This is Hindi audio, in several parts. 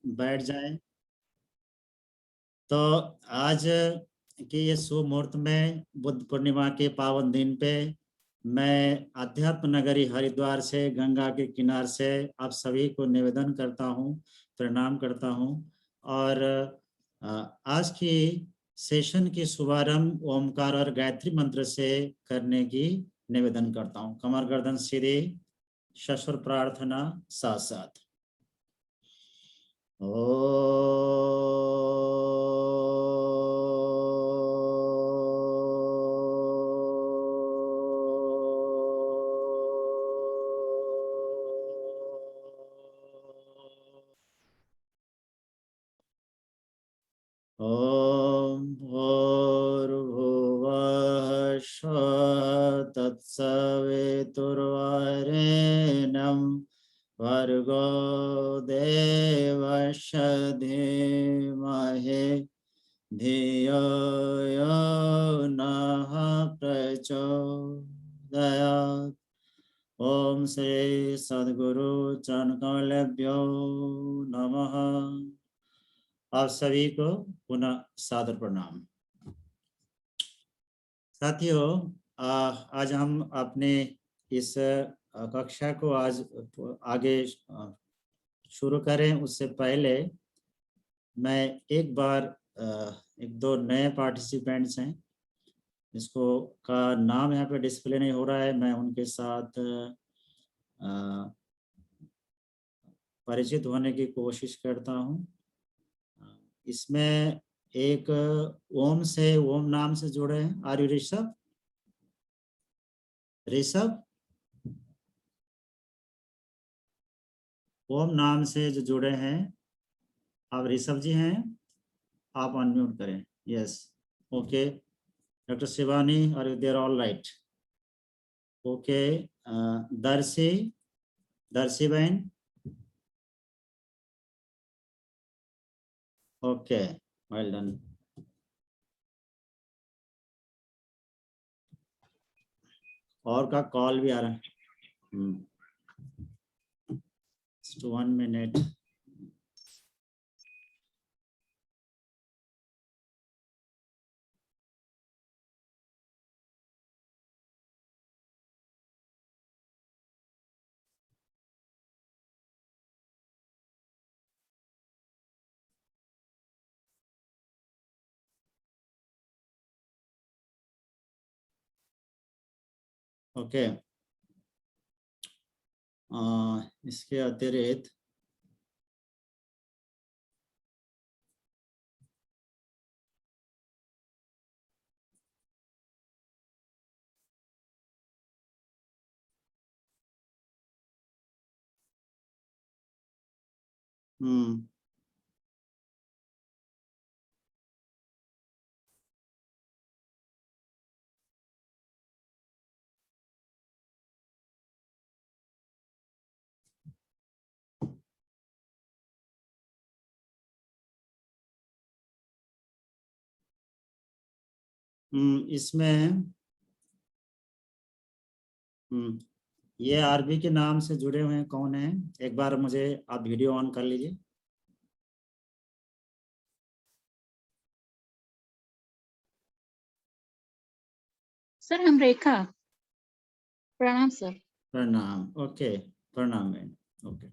बैठ जाएं। तो आज के ये शुभ मुहूर्त में बुद्ध पूर्णिमा के पावन दिन पे मैं अध्यात्म नगरी हरिद्वार से गंगा के किनारे से आप सभी को निवेदन करता हूँ, प्रणाम करता हूँ। और आज की सेशन की शुभारंभ ओमकार और गायत्री मंत्र से करने की निवेदन करता हूँ। कमर गर्दन सीधे, सश्वर प्रार्थना साथ साथ। ओम भूर्भुवः स्वः तत्सवितुर्वरेण्यं भर्गो देवस्य धीमहि धियो यो नः प्रचोदयात्। ओम श्री सद्गुरु चरणकमलेभ्यो नमः। आप सभी को पुनः सादर प्रणाम। साथियों, आज हम अपने इस कक्षा को आज आगे शुरू करें उससे पहले मैं एक बार एक दो नए पार्टिसिपेंट्स हैं जिसको का नाम यहाँ पे डिस्प्ले नहीं हो रहा है, मैं उनके साथ परिचित होने की कोशिश करता हूँ। इसमें एक ओम से, ओम नाम से जुड़े हैं। Are you Rishabh? ऋषभ ओम नाम से जो जुड़े हैं, आप ऋषभ जी हैं, आप अनम्यूट करें। Yes, okay. Doctor Shivani, are you there? All right, okay. Darshi, Darshi बहन, ओके, वेल डन। और का कॉल भी आ रहा है। 1 मिनट। ओके, इसके अतिरिक्त इसमें ये आरबी के नाम से जुड़े हुए हैं, कौन है? एक बार मुझे आप वीडियो ऑन कर लीजिए। सर हम रेखा। प्रणाम सर। प्रणाम, ओके, प्रणाम मैम, ओके।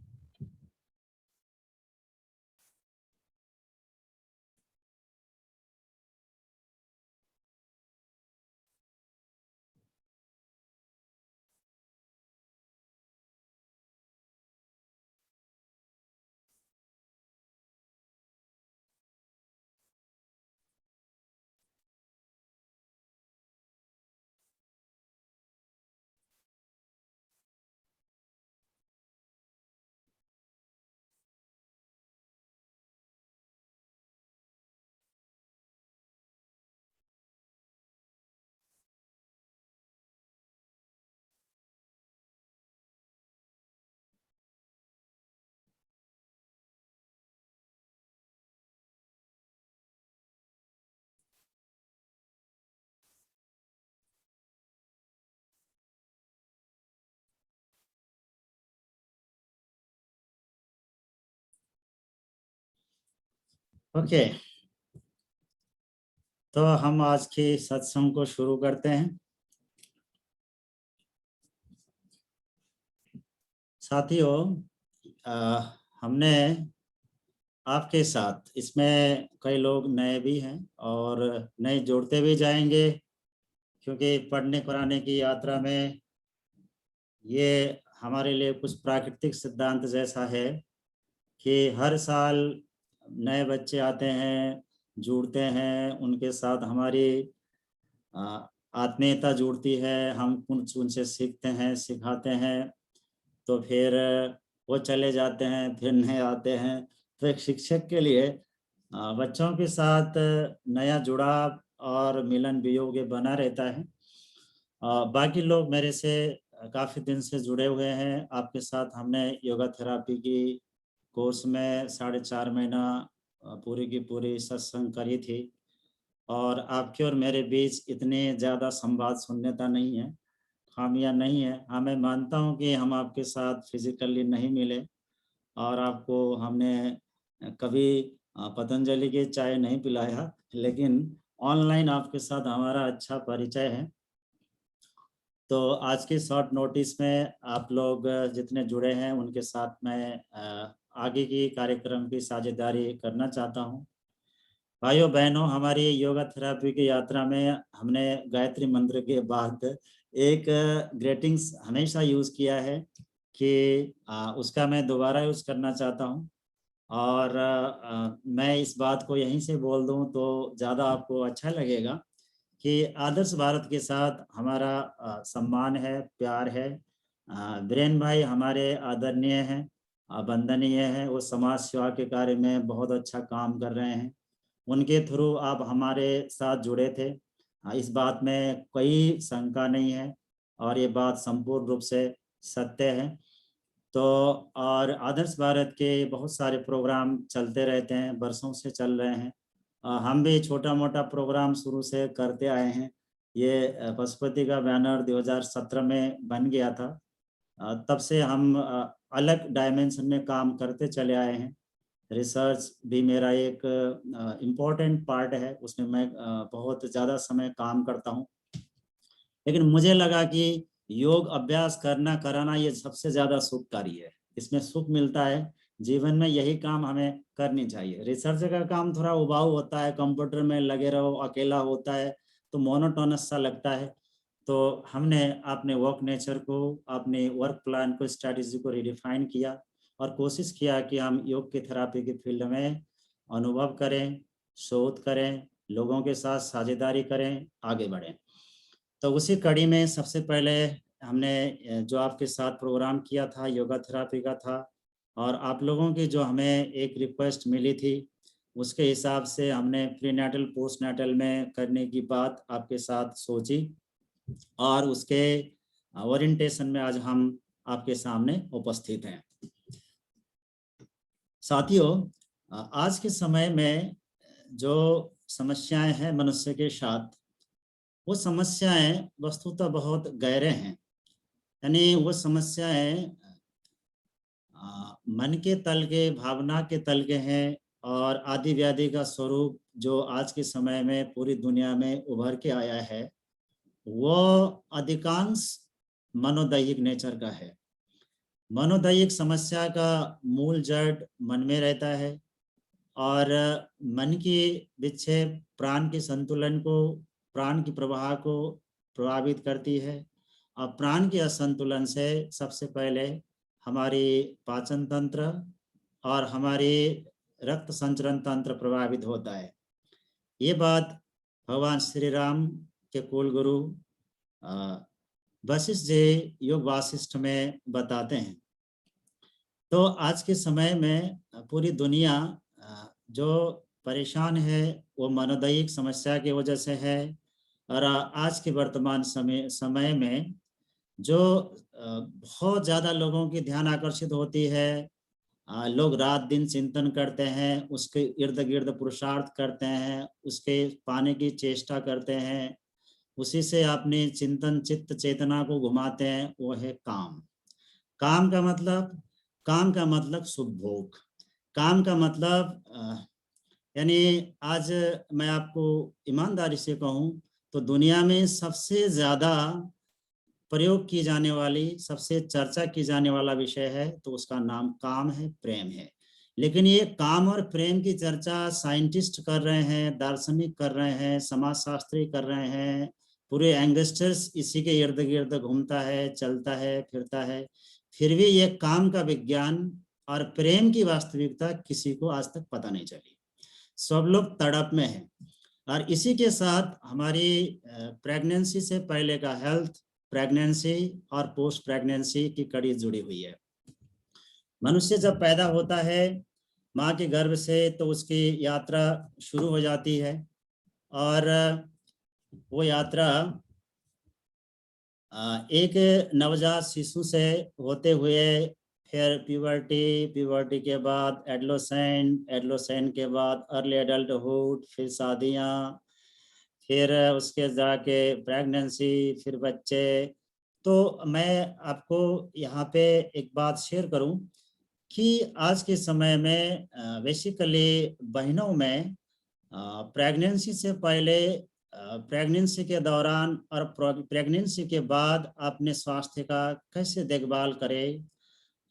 ओके, तो हम आज की सत्संग को शुरू करते हैं। साथियों, हमने आपके साथ, इसमें कई लोग नए भी हैं और नए जोड़ते भी जाएंगे, क्योंकि पढ़ने कराने की यात्रा में ये हमारे लिए कुछ प्राकृतिक सिद्धांत जैसा है कि हर साल नए बच्चे आते हैं, जुड़ते हैं, उनके साथ हमारी आत्मीयता जुड़ती है, हम कुछ उनसे सीखते हैं, सिखाते हैं, तो फिर वो चले जाते हैं, फिर नए आते हैं। तो एक शिक्षक के लिए बच्चों के साथ नया जुड़ाव और मिलन वियोग ये बना रहता है। बाकी लोग मेरे से काफ़ी दिन से जुड़े हुए हैं आपके साथ। हमने योगा थेरापी की कोर्स में 4.5 महीना पूरी की पूरी सत्संग करी थी, और आपके और मेरे बीच इतने ज़्यादा संवाद शून्यता नहीं है, खामियां नहीं है। हाँ, मैं मानता हूँ कि हम आपके साथ फिजिकली नहीं मिले और आपको हमने कभी पतंजलि की चाय नहीं पिलाया, लेकिन ऑनलाइन आपके साथ हमारा अच्छा परिचय है। तो आज की शॉर्ट नोटिस में आप लोग जितने जुड़े हैं उनके साथ मैं आगे की कार्यक्रम की साझेदारी करना चाहता हूँ। भाइयों बहनों, हमारी योगा थेरापी की यात्रा में हमने गायत्री मंत्र के बाद एक ग्रीटिंग्स हमेशा यूज़ किया है कि उसका मैं दोबारा यूज़ करना चाहता हूँ। और मैं इस बात को यहीं से बोल दूँ तो ज़्यादा आपको अच्छा लगेगा कि आदर्श भारत के साथ हमारा सम्मान है, प्यार है। बीरेन भाई हमारे आदरणीय हैं, वंदनीय हैं, वो समाज सेवा के कार्य में बहुत अच्छा काम कर रहे हैं। उनके थ्रू आप हमारे साथ जुड़े थे, इस बात में कोई शंका नहीं है और ये बात संपूर्ण रूप से सत्य है। तो और आदर्श भारत के बहुत सारे प्रोग्राम चलते रहते हैं, बरसों से चल रहे हैं। हम भी छोटा मोटा प्रोग्राम शुरू से करते आए हैं। ये पशुपति का बैनर 2017 में बन गया था। तब से हम अलग डायमेंशन में काम करते चले आए हैं। रिसर्च भी मेरा एक इम्पोर्टेंट पार्ट है, उसमें मैं बहुत ज़्यादा समय काम करता हूँ। लेकिन मुझे लगा कि योग अभ्यास करना कराना ये सबसे ज़्यादा सुखकारी है, इसमें सुख मिलता है। जीवन में यही काम हमें करनी चाहिए। रिसर्च का काम थोड़ा उबाऊ होता है, कंप्यूटर में लगे रहो, अकेला होता है तो मोनोटोनस सा लगता है। तो हमने अपने वर्क नेचर को, अपने वर्क प्लान को, स्ट्रैटेजी को रिडिफाइन किया और कोशिश किया कि हम योग की थेरापी की फील्ड में अनुभव करें, शोध करें, लोगों के साथ साझेदारी करें, आगे बढ़ें। तो उसी कड़ी में सबसे पहले हमने जो आपके साथ प्रोग्राम किया था योगा थेरापी का था, और आप लोगों की जो हमें एक रिक्वेस्ट मिली थी उसके हिसाब से हमने प्रीनेटल पोस्टनेटल में करने की बात आपके साथ सोची, और उसके ओरिएंटेशन में आज हम आपके सामने उपस्थित हैं। साथियों, आज के समय में जो समस्याएं हैं मनुष्य के साथ, वो समस्याएं वस्तुतः बहुत गहरे हैं। यानी वो समस्याएं मन के तल के, भावना के तल के हैं, और आदि व्याधि का स्वरूप जो आज के समय में पूरी दुनिया में उभर के आया है वो अधिकांश मनोदैहिक नेचर का है। मनोदैहिक समस्या का मूल जड़ मन में रहता है, और मन की विक्षेप प्राण के संतुलन को, प्राण की प्रवाह को प्रभावित करती है। और प्राण के असंतुलन से सबसे पहले हमारी पाचन तंत्र और हमारी रक्त संचरण तंत्र प्रभावित होता है। ये बात भगवान श्री राम के कुल गुरु वशिष्ठ जी योग वासिष्ठ में बताते हैं। तो आज के समय में पूरी दुनिया जो परेशान है वो मनोदैहिक समस्या की वजह से है। और आज के वर्तमान समय में जो बहुत ज़्यादा लोगों की ध्यान आकर्षित होती है, लोग रात दिन चिंतन करते हैं, उसके इर्द गिर्द पुरुषार्थ करते हैं, उसके पाने की चेष्टा करते हैं, उसी से अपने चिंतन चित्त चेतना को घुमाते हैं, वो है काम। काम का मतलब सुख भोग। काम का मतलब यानी आज मैं आपको ईमानदारी से कहूं तो दुनिया में सबसे ज्यादा प्रयोग की जाने वाली, सबसे चर्चा की जाने वाला विषय है तो उसका नाम काम है, प्रेम है। लेकिन ये काम और प्रेम की चर्चा साइंटिस्ट कर रहे हैं, दार्शनिक कर रहे हैं, समाजशास्त्री कर रहे हैं, पूरे एंगस्टर्स इसी के इर्द गिर्द घूमता है, चलता है, फिरता है। फिर भी ये काम का विज्ञान और प्रेम की वास्तविकता किसी को आज तक पता नहीं चली। सब लोग तड़प में हैं। और इसी के साथ हमारी प्रेगनेंसी से पहले का हेल्थ, प्रेगनेंसी और पोस्ट प्रेगनेंसी की कड़ी जुड़ी हुई है। मनुष्य जब पैदा होता है माँ के गर्भ से तो उसकी यात्रा शुरू हो जाती है और वो यात्रा एक नवजात शिशु से होते हुए फिर प्यूबर्टी, प्यूबर्टी के बाद एडोलेसेंट, एडोलेसेंट के बाद अर्ली एडल्टहुड, फिर शादियाँ, फिर उसके जाके प्रेगनेंसी, फिर बच्चे। तो मैं आपको यहाँ पे एक बात शेयर करूं कि आज के समय में बेसिकली बहनों में प्रेगनेंसी से पहले, प्रेगनेंसी के दौरान और प्रेगनेंसी के बाद अपने स्वास्थ्य का कैसे देखभाल करें,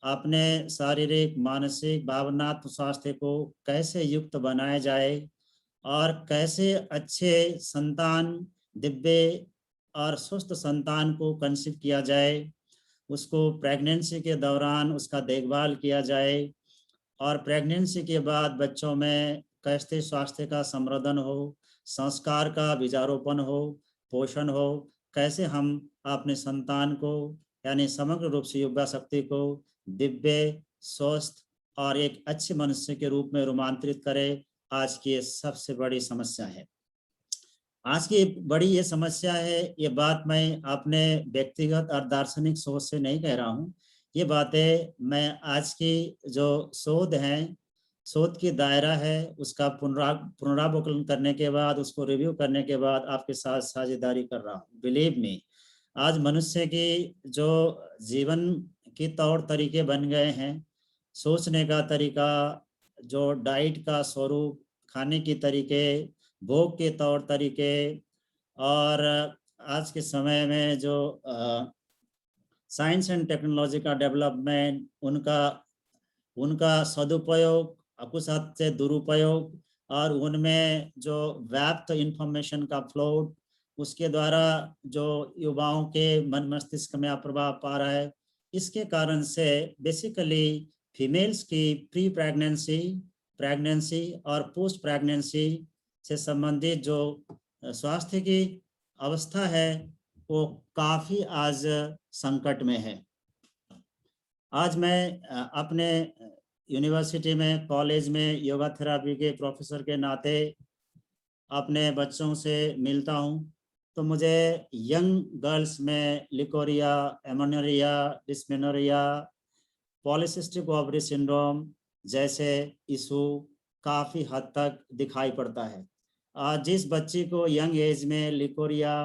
अपने शारीरिक, मानसिक, भावनात्मक स्वास्थ्य को कैसे युक्त बनाया जाए और कैसे अच्छे संतान, दिव्य और स्वस्थ संतान को कंसीव किया जाए, उसको प्रेगनेंसी के दौरान उसका देखभाल किया जाए और प्रेगनेंसी के बाद बच्चों में कैसे स्वास्थ्य का संवर्धन हो, संस्कार का बीजारोपण हो, पोषण हो, कैसे हम अपने संतान को यानी समग्र रूप से युवा शक्ति को दिव्य, स्वस्थ और एक अच्छे मनुष्य के रूप में रूपांतरित करें, आज की सबसे बड़ी समस्या है। आज की बड़ी ये समस्या है। ये बात मैं अपने व्यक्तिगत और दार्शनिक सोच से नहीं कह रहा हूँ, ये बातें मैं आज की जो शोध है, शोध की दायरा है, उसका पुनरावलोकन करने के बाद, उसको रिव्यू करने के बाद आपके साथ साझेदारी कर रहा हूँ। बिलीव मी, आज मनुष्य की जो जीवन की तौर तरीके बन गए हैं, सोचने का तरीका, जो डाइट का स्वरूप, खाने की तरीके, भोग के तौर तरीके और आज के समय में जो साइंस एंड टेक्नोलॉजी का डेवलपमेंट, उनका सदुपयोग, कुछ हद से दुरुपयोग और उनमें जो व्याप्त इंफॉर्मेशन का फ्लो, उसके द्वारा जो युवाओं के मन मस्तिष्क में प्रभाव पा रहा है, इसके कारण से बेसिकली फीमेल्स की प्री प्रेगनेंसी, प्रेगनेंसी और पोस्ट प्रेगनेंसी से संबंधित जो स्वास्थ्य की अवस्था है वो काफ़ी आज संकट में है। आज मैं अपने यूनिवर्सिटी में, कॉलेज में योगा थेरापी के प्रोफेसर के नाते अपने बच्चों से मिलता हूँ तो मुझे यंग गर्ल्स में leucorrhoea, amenorrhoea, dysmenorrhoea, polycystic ovary syndrome जैसे इशू काफ़ी हद तक दिखाई पड़ता है। जिस बच्ची को यंग एज में लिकोरिया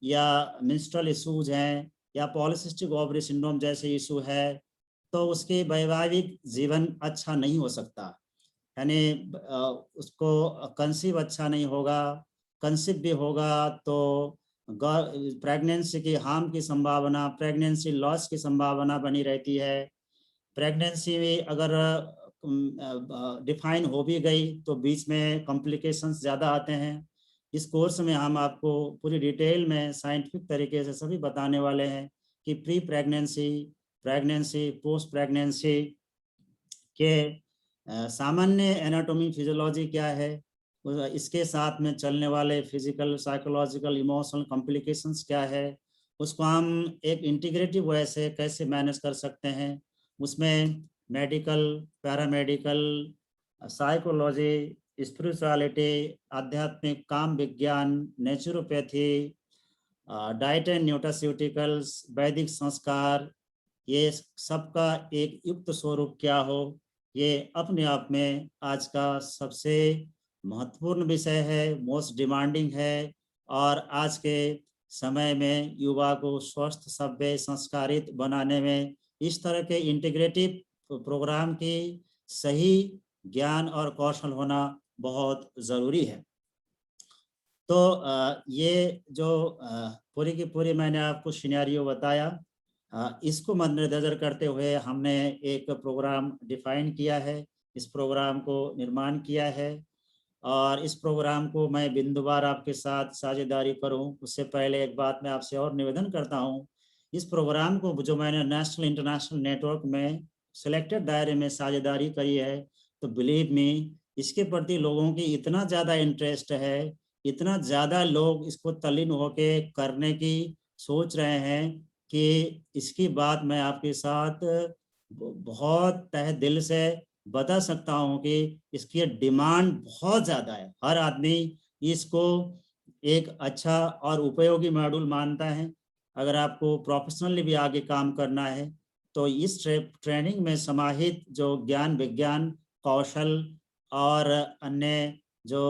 या मेंस्ट्रुअल इशूज हैं या पॉलीसिस्टिक ओवरी सिंड्रोम जैसे इशू है तो उसकी वैवाहिक जीवन अच्छा नहीं हो सकता, यानी उसको कंसीव अच्छा नहीं होगा। कंसीव भी होगा तो प्रेगनेंसी की हार्म की संभावना, प्रेगनेंसी लॉस की संभावना बनी रहती है। प्रेगनेंसी में अगर डिफाइन हो भी गई तो बीच में कॉम्प्लिकेशंस ज़्यादा आते हैं। इस कोर्स में हम आपको पूरी डिटेल में साइंटिफिक तरीके से सभी बताने वाले हैं कि pre pregnancy, pregnancy, post pregnancy के सामान्य एनाटॉमी, फिजियोलॉजी क्या है, इसके साथ में चलने वाले फिजिकल, साइकोलॉजिकल, इमोशनल कॉम्प्लिकेशंस क्या है, उसको हम एक इंटीग्रेटिव वे से कैसे मैनेज कर सकते हैं। उसमें मेडिकल, पैरामेडिकल, साइकोलॉजी, स्पिरिचुअलिटी, आध्यात्मिक, काम विज्ञान, नेचुरोपैथी, डाइट एंड न्यूट्रास्यूटिकल्स, वैदिक संस्कार, ये सबका एक युक्त स्वरूप क्या हो, ये अपने आप में आज का सबसे महत्वपूर्ण विषय है, मोस्ट डिमांडिंग है। और आज के समय में युवा को स्वस्थ, सभ्य, संस्कारित बनाने में इस तरह के इंटीग्रेटिव प्रोग्राम की सही ज्ञान और कौशल होना बहुत ज़रूरी है। तो ये जो पूरी की पूरी मैंने आपको सिनेरियो बताया, इसको मद्देनज़र करते हुए हमने एक प्रोग्राम डिफ़ाइन किया है, इस प्रोग्राम को निर्माण किया है और इस प्रोग्राम को मैं बिंदुवार आपके साथ साझेदारी करूं, उससे पहले एक बात मैं आपसे और निवेदन करता हूं। इस प्रोग्राम को जो मैंने नेशनल इंटरनेशनल नेटवर्क में सिलेक्टेड दायरे में साझेदारी करी है, तो बिलीव मी, इसके प्रति लोगों की इतना ज़्यादा इंटरेस्ट है, इतना ज़्यादा लोग इसको तल्लीन होके करने की सोच रहे हैं कि इसकी बात मैं आपके साथ बहुत तहे दिल से बता सकता हूँ कि इसकी डिमांड बहुत ज़्यादा है। हर आदमी इसको एक अच्छा और उपयोगी मॉड्यूल मानता है। अगर आपको प्रोफेशनली भी आगे काम करना है तो इस ट्रेनिंग में समाहित जो ज्ञान विज्ञान कौशल और अन्य जो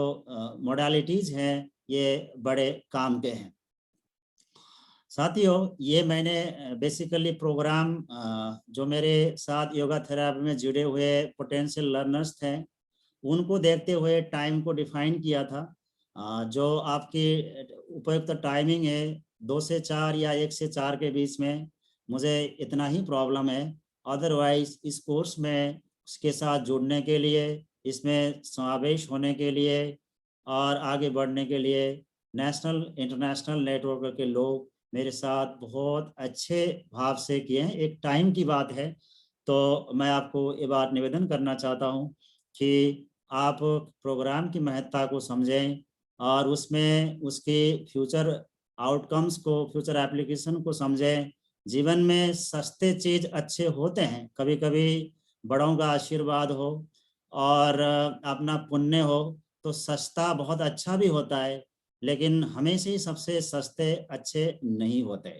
मोडालिटीज़ हैं, ये बड़े काम के हैं। साथियों, ये मैंने बेसिकली प्रोग्राम जो मेरे साथ योगा थेरेपी में जुड़े हुए पोटेंशियल लर्नर्स थे, उनको देखते हुए टाइम को डिफाइन किया था। जो आपकी उपयुक्त टाइमिंग है 2 से 4 या 1 से 4 के बीच में, मुझे इतना ही प्रॉब्लम है। अदरवाइज इस कोर्स में उसके साथ जुड़ने के लिए, इसमें समावेश होने के लिए और आगे बढ़ने के लिए नेशनल इंटरनेशनल नेटवर्क के लोग मेरे साथ बहुत अच्छे भाव से किए हैं। एक टाइम की बात है, तो मैं आपको ये बात निवेदन करना चाहता हूँ कि आप प्रोग्राम की महत्ता को समझें और उसमें उसके फ्यूचर आउटकम्स को, फ्यूचर एप्लीकेशन को समझें। जीवन में सस्ते चीज़ अच्छे होते हैं, कभी कभी बड़ों का आशीर्वाद हो और अपना पुण्य हो तो सस्ता बहुत अच्छा भी होता है, लेकिन हमेशा ही सबसे सस्ते अच्छे नहीं होते।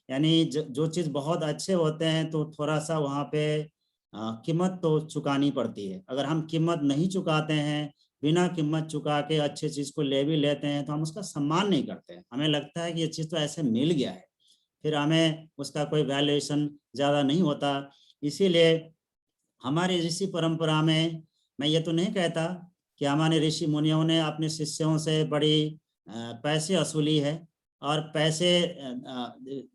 यानी जो चीज़ बहुत अच्छे होते हैं तो थोड़ा सा वहाँ पे कीमत तो चुकानी पड़ती है। अगर हम कीमत नहीं चुकाते हैं, बिना कीमत चुका के अच्छी चीज़ को ले भी लेते हैं तो हम उसका सम्मान नहीं करते हैं। हमें लगता है कि ये चीज़ तो ऐसे मिल गया है, फिर हमें उसका कोई वैल्यूएशन ज़्यादा नहीं होता। इसीलिए हमारे ऋषि परंपरा में, मैं ये तो नहीं कहता कि हमारे ऋषि मुनियों ने अपने शिष्यों से बड़ी पैसे वसूली है और पैसे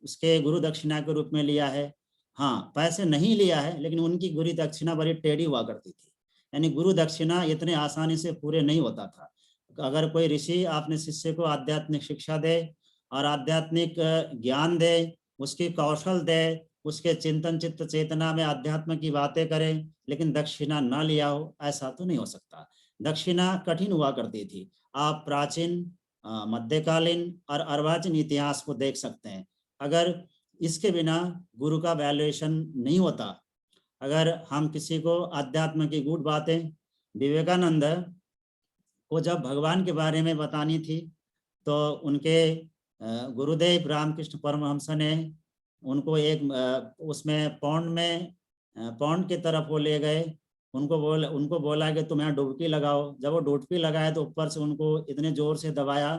उसके गुरु दक्षिणा के रूप में लिया है। हाँ, पैसे नहीं लिया है, लेकिन उनकी गुरु दक्षिणा बड़ी टेढ़ी हुआ करती थी। यानी गुरु दक्षिणा इतने आसानी से पूरे नहीं होता था। अगर कोई ऋषि अपने शिष्य को आध्यात्मिक शिक्षा दे और आध्यात्मिक ज्ञान दे, उसकी कौशल दे, उसके चिंतन चित्त चेतना में अध्यात्म की बातें करें, लेकिन दक्षिणा ना लिया हो, ऐसा तो नहीं हो सकता। दक्षिणा कठिन हुआ करती थी। आप प्राचीन मध्यकालीन और अर्वाचीन इतिहास को देख सकते हैं। अगर इसके बिना गुरु का वैल्यूएशन नहीं होता। अगर हम किसी को अध्यात्म की गूढ़ बातें, विवेकानंद को जब भगवान के बारे में बतानी थी तो उनके गुरुदेव रामकृष्ण परमहंस ने उनको एक उसमें पौंड की तरफ वो ले गए। उनको बोला कि तुम यहाँ डुबकी लगाओ। जब वो डुबकी लगाए तो ऊपर से उनको इतने जोर से दबाया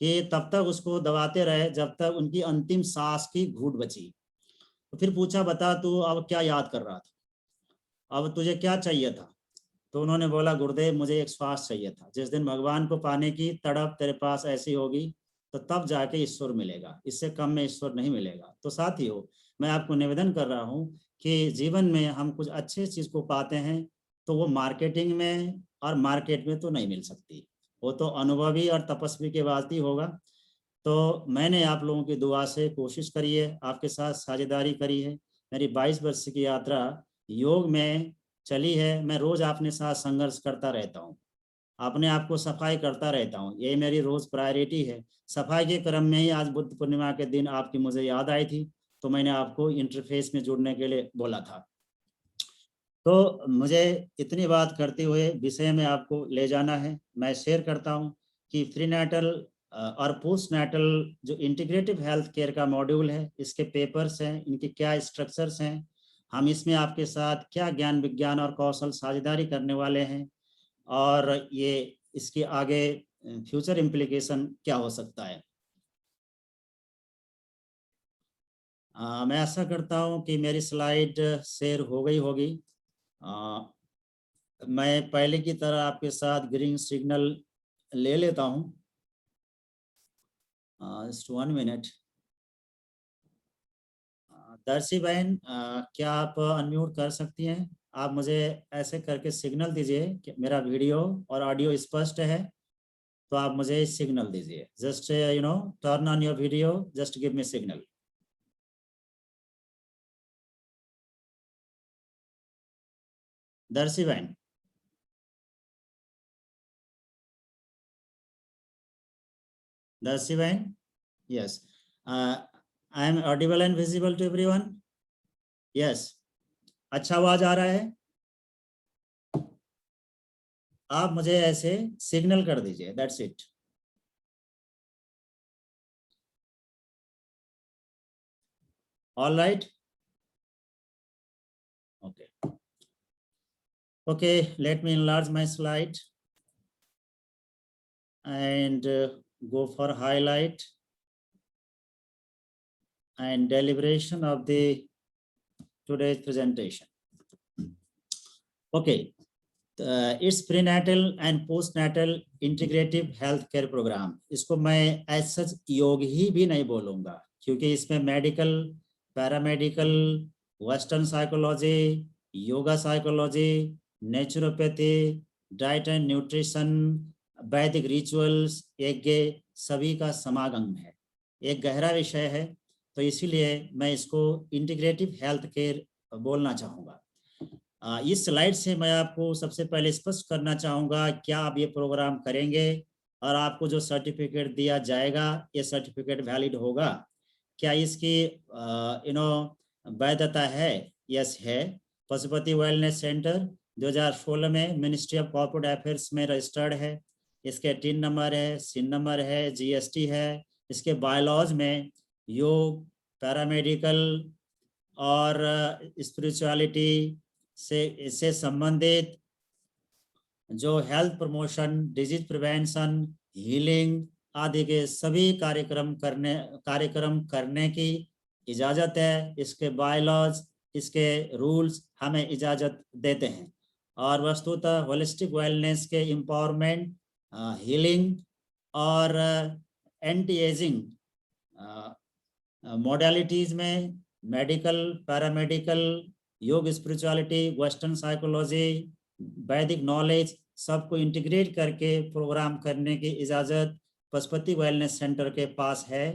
कि तब तक उसको दबाते रहे जब तक उनकी अंतिम सांस की घूंट बची। तो फिर पूछा, बता तू अब क्या याद कर रहा था, अब तुझे क्या चाहिए था? तो उन्होंने बोला, गुरुदेव मुझे एक श्वास चाहिए था। जिस दिन भगवान को पाने की तड़प तेरे पास ऐसी होगी तो तब जाके ईश्वर मिलेगा, इससे कम में ईश्वर नहीं मिलेगा। तो साथियों, मैं आपको निवेदन कर रहा हूँ कि जीवन में हम कुछ अच्छे चीज़ को पाते हैं तो वो मार्केटिंग में और मार्केट में तो नहीं मिल सकती, वो तो अनुभवी और तपस्वी के बाद ही होगा। तो मैंने आप लोगों की दुआ से कोशिश करी है, आपके साथ साझेदारी करी है। मेरी 22 वर्ष की यात्रा योग में चली है। मैं रोज अपने साथ संघर्ष करता रहता हूँ, अपने आप को सफाई करता रहता हूँ, यही मेरी रोज प्रायोरिटी है। सफाई के क्रम में ही आज बुद्ध पूर्णिमा के दिन आपकी मुझे याद आई थी, तो मैंने आपको इंटरफेस में जुड़ने के लिए बोला था। तो मुझे इतनी बात करते हुए विषय में आपको ले जाना है। मैं शेयर करता हूँ कि प्रीनेटल और पोस्ट नेटल जो इंटीग्रेटिव हेल्थ केयर का मॉड्यूल है, इसके पेपर्स हैं, इनके क्या स्ट्रक्चर्स हैं, हम इसमें आपके साथ क्या ज्ञान विज्ञान और कौशल साझेदारी करने वाले हैं और ये इसके आगे फ्यूचर इम्प्लीकेशन क्या हो सकता है। मैं आशा करता हूँ कि मेरी स्लाइड शेयर हो गई होगी। मैं पहले की तरह आपके साथ ग्रीन सिग्नल ले लेता हूं। Just 1 minute. दर्शी बहन, क्या आप अनम्यूट कर सकती हैं? आप मुझे ऐसे करके सिग्नल दीजिए कि मेरा वीडियो और ऑडियो स्पष्ट है, तो आप मुझे सिग्नल दीजिए। Just turn on your video, just give me signal. Darshi बहन, दर्शी बहन, yes, I am audible and visible to everyone? Yes, अच्छा आवाज आ रहा है? आप मुझे ऐसे सिग्नल कर दीजिए, that's it. All right, okay okay, let me enlarge my slide and go for highlight and deliberation of the today's presentation. Okay, it's prenatal and postnatal integrative health care program. इसको मैं as such योग ही भी नहीं बोलूँगा, क्योंकि इसमें medical, paramedical, western psychology, yoga psychology, naturopathy, diet and nutrition, वैदिक रिचुअल्स, यज्ञ, सभी का समागम है। एक गहरा विषय है, तो इसीलिए मैं इसको इंटीग्रेटिव हेल्थ केयर बोलना चाहूँगा। इस स्लाइड से मैं आपको सबसे पहले स्पष्ट करना चाहूँगा, क्या आप ये प्रोग्राम करेंगे और आपको जो सर्टिफिकेट दिया जाएगा, ये सर्टिफिकेट वैलिड होगा? क्या इसकी वैधता है? यस है। पशुपति वेलनेस सेंटर 2016 में मिनिस्ट्री ऑफ कॉर्पोरेट अफेयर्स में रजिस्टर्ड है। इसके टिन नंबर है, सिन नंबर है, जीएसटी है। इसके बायलॉज में योग, पैरामेडिकल और स्पिरिचुअलिटी से इससे संबंधित जो health promotion, disease prevention, healing आदि के सभी कार्यक्रम करने की इजाजत है। इसके बायलॉज, इसके रूल्स हमें इजाजत देते हैं। और वस्तुतः होलिस्टिक वेलनेस के एम्पावरमेंट, हीलिंग और एंटी एजिंग मॉडलिटीज में मेडिकल, पैरामेडिकल, योग, स्पिरिचुअलिटी, वेस्टर्न साइकोलॉजी, वैदिक नॉलेज सबको इंटीग्रेट करके प्रोग्राम करने की इजाज़त पशुपति वेलनेस सेंटर के पास है।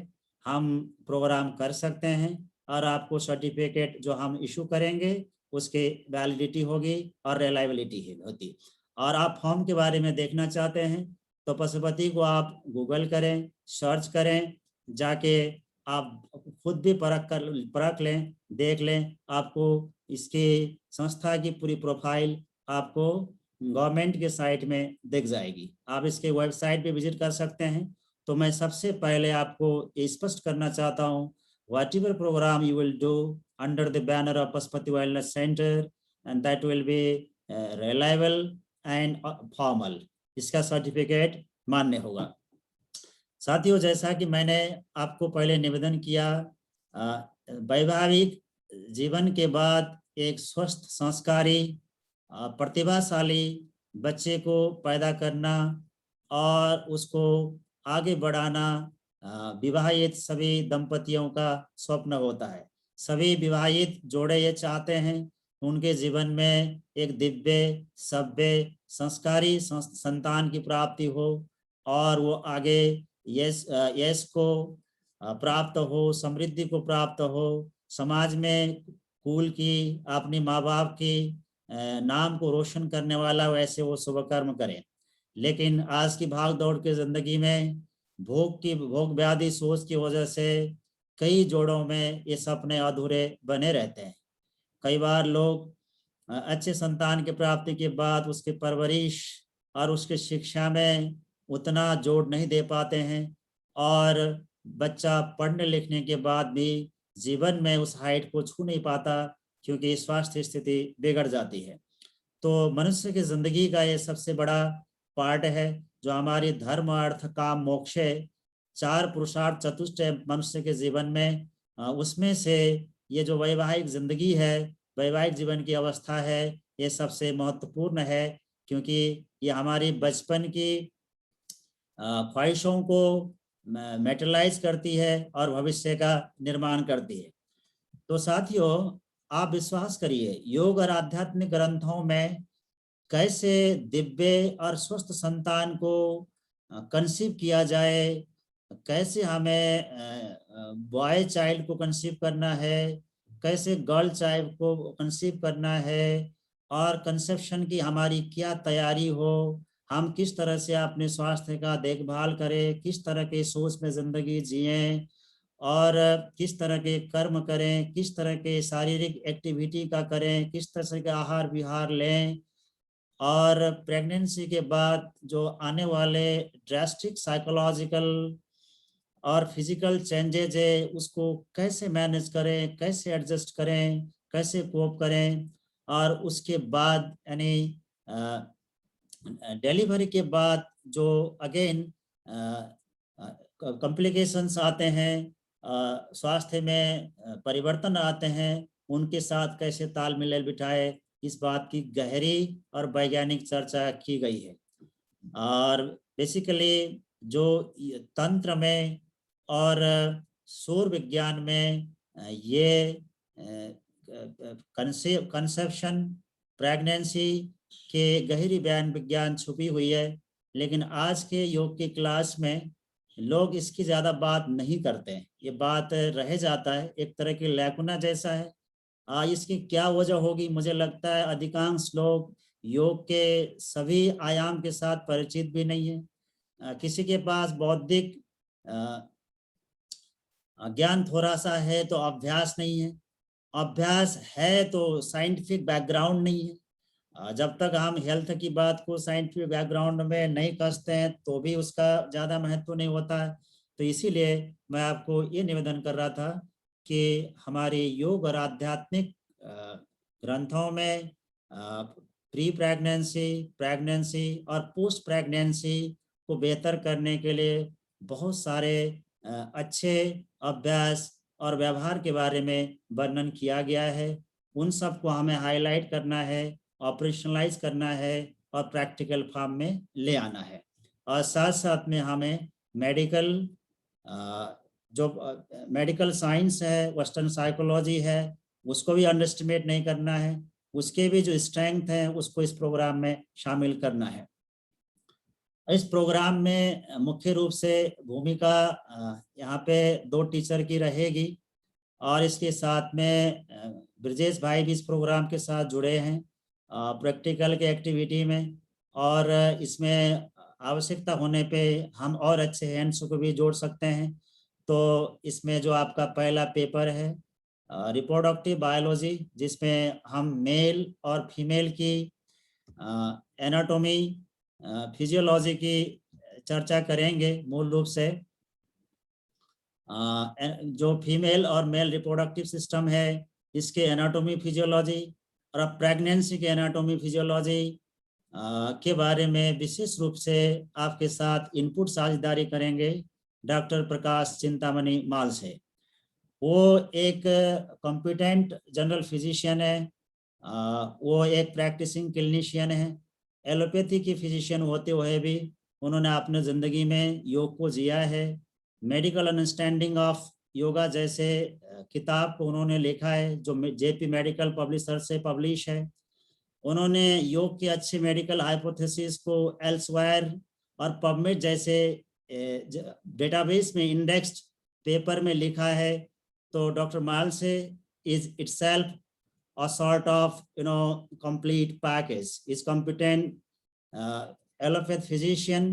हम प्रोग्राम कर सकते हैं और आपको सर्टिफिकेट जो हम इशू करेंगे उसके वैलिडिटी होगी और रिलायबिलिटी होती। और आप फॉर्म के बारे में देखना चाहते हैं तो पशुपति को आप गूगल करें, सर्च करें, जाके आप खुद भी परख लें, देख लें। आपको इसके संस्था की पूरी प्रोफाइल आपको गवर्नमेंट के साइट में दिख जाएगी। आप इसके वेबसाइट पे विजिट कर सकते हैं। तो मैं सबसे पहले आपको ये स्पष्ट करना चाहता हूँ, whatever program you will do under the banner of Pashupati Wellness Center, and that will be reliable and formal. इसका सर्टिफिकेट मान्य होगा। साथियों, जैसा कि मैंने आपको पहले निवेदन किया, वैवाहिक जीवन के बाद एक स्वस्थ, संस्कारी, प्रतिभाशाली बच्चे को पैदा करना और उसको आगे बढ़ाना विवाहित सभी दंपतियों का स्वप्न होता है। सभी विवाहित जोड़े ये चाहते हैं उनके जीवन में एक दिव्य, सभ्य, संस्कारी संतान की प्राप्ति हो और वो आगे यश को प्राप्त हो, समृद्धि को प्राप्त हो, समाज में कुल की, अपने माँ बाप की नाम को रोशन करने वाला वैसे वो शुभ कर्म करें। लेकिन आज की भाग दौड़ के जिंदगी में भोग व्याधि सोच की वजह से कई जोड़ों में ये सपने अधूरे बने रहते हैं। कई बार लोग अच्छे संतान की प्राप्ति के बाद उसकी परवरिश और उसकी शिक्षा में उतना जोर नहीं दे पाते हैं और बच्चा पढ़ने लिखने के बाद भी जीवन में उस हाइट को छू नहीं पाता क्योंकि स्वास्थ्य स्थिति बिगड़ जाती है। तो मनुष्य की जिंदगी का ये सबसे बड़ा पार्ट है जो हमारी धर्म, अर्थ, काम, मोक्ष, 4 पुरुषार्थ चतुष्ट मनुष्य के जीवन में, उसमें से ये जो वैवाहिक जिंदगी है, वैवाहिक जीवन की अवस्था है, ये सबसे महत्वपूर्ण है, क्योंकि ये हमारी बचपन की ख्वाहिशों को मेटलाइज करती है और भविष्य का निर्माण करती है। तो साथियों, आप विश्वास करिए, योग और आध्यात्मिक ग्रंथों में कैसे दिव्य और स्वस्थ संतान को कंसीव किया जाए, कैसे हमें बॉय चाइल्ड को कंसीव करना है, कैसे गर्ल चाइल्ड को कंसीव करना है, और कंसेप्शन की हमारी क्या तैयारी हो, हम किस तरह से अपने स्वास्थ्य का देखभाल करें, किस तरह के सोच में जिंदगी जिएं, और किस तरह के कर्म करें, किस तरह के शारीरिक एक्टिविटी का करें, किस तरह के आहार विहार लें, और प्रेगनेंसी के बाद जो आने वाले ड्रास्टिक साइकोलॉजिकल और फिजिकल चेंजेज है उसको कैसे मैनेज करें, कैसे एडजस्ट करें, कैसे कोप करें, और उसके बाद यानी डिलीवरी के बाद जो अगेन कॉम्प्लिकेशंस आते हैं, स्वास्थ्य में परिवर्तन आते हैं, उनके साथ कैसे तालमेल बिठाए, इस बात की गहरी और वैज्ञानिक चर्चा की गई है। और बेसिकली जो तंत्र में और सौर विज्ञान में ये कंसेप्शन, प्रेगनेंसी के गहरी बयान विज्ञान छुपी हुई है, लेकिन आज के योग की क्लास में लोग इसकी ज़्यादा बात नहीं करते हैं। ये बात रह जाता है, एक तरह की लैकुना जैसा है। इसकी क्या वजह होगी? मुझे लगता है अधिकांश लोग योग के सभी आयाम के साथ परिचित भी नहीं है। किसी के पास बौद्धिक ज्ञान थोड़ा सा है तो अभ्यास नहीं है, अभ्यास है तो साइंटिफिक बैकग्राउंड नहीं है। जब तक हम हेल्थ की बात को साइंटिफिक बैकग्राउंड में नहीं कसते हैं तो भी उसका ज़्यादा महत्व नहीं होता है। तो इसीलिए मैं आपको ये निवेदन कर रहा था कि हमारे योग और आध्यात्मिक ग्रंथों में प्री प्रेगनेंसी, प्रेगनेंसी और पोस्ट प्रेगनेंसी को बेहतर करने के लिए बहुत सारे अच्छे अभ्यास और व्यवहार के बारे में वर्णन किया गया है। उन सब को हमें हाईलाइट करना है, ऑपरेशनलाइज करना है और प्रैक्टिकल फॉर्म में ले आना है। और साथ साथ में हमें मेडिकल जो मेडिकल साइंस है, वेस्टर्न साइकोलॉजी है, उसको भी अंडरएस्टिमेट नहीं करना है, उसके भी जो स्ट्रेंथ है उसको इस प्रोग्राम में शामिल करना है। इस प्रोग्राम में मुख्य रूप से भूमिका यहाँ पे 2 टीचर की रहेगी, और इसके साथ में ब्रजेश भाई भी इस प्रोग्राम के साथ जुड़े हैं प्रैक्टिकल के एक्टिविटी में, और इसमें आवश्यकता होने पे हम और अच्छे हैंड्स को भी जोड़ सकते हैं। तो इसमें जो आपका पहला पेपर है रिप्रोडक्टिव बायोलॉजी, जिसमें हम मेल और फीमेल की एनाटॉमी, फिजियोलॉजी की चर्चा करेंगे। मूल रूप से जो फीमेल और मेल रिप्रोडक्टिव सिस्टम है इसके एनाटॉमी फिजियोलॉजी, और अब प्रेगनेंसी के एनाटॉमी फिजियोलॉजी के बारे में विशेष रूप से आपके साथ इनपुट साझेदारी करेंगे डॉक्टर प्रकाश चिंतामणि माल से। वो एक कॉम्पिटेंट जनरल फिजिशियन है, वो एक प्रैक्टिसिंग क्लिनिशियन है। एलोपैथी की फिजिशियन होते हुए भी उन्होंने अपने ज़िंदगी में योग को जिया है। मेडिकल अंडरस्टैंडिंग ऑफ योगा जैसे किताब को उन्होंने लिखा है, जो जेपी मेडिकल पब्लिशर से पब्लिश है। उन्होंने योग के अच्छे मेडिकल हाइपोथेसिस को एल्सवायर और पबमेड जैसे डेटाबेस में इंडेक्स्ड पेपर में लिखा है। तो डॉक्टर माल से is itself a sort of complete package, is competent allopathic physician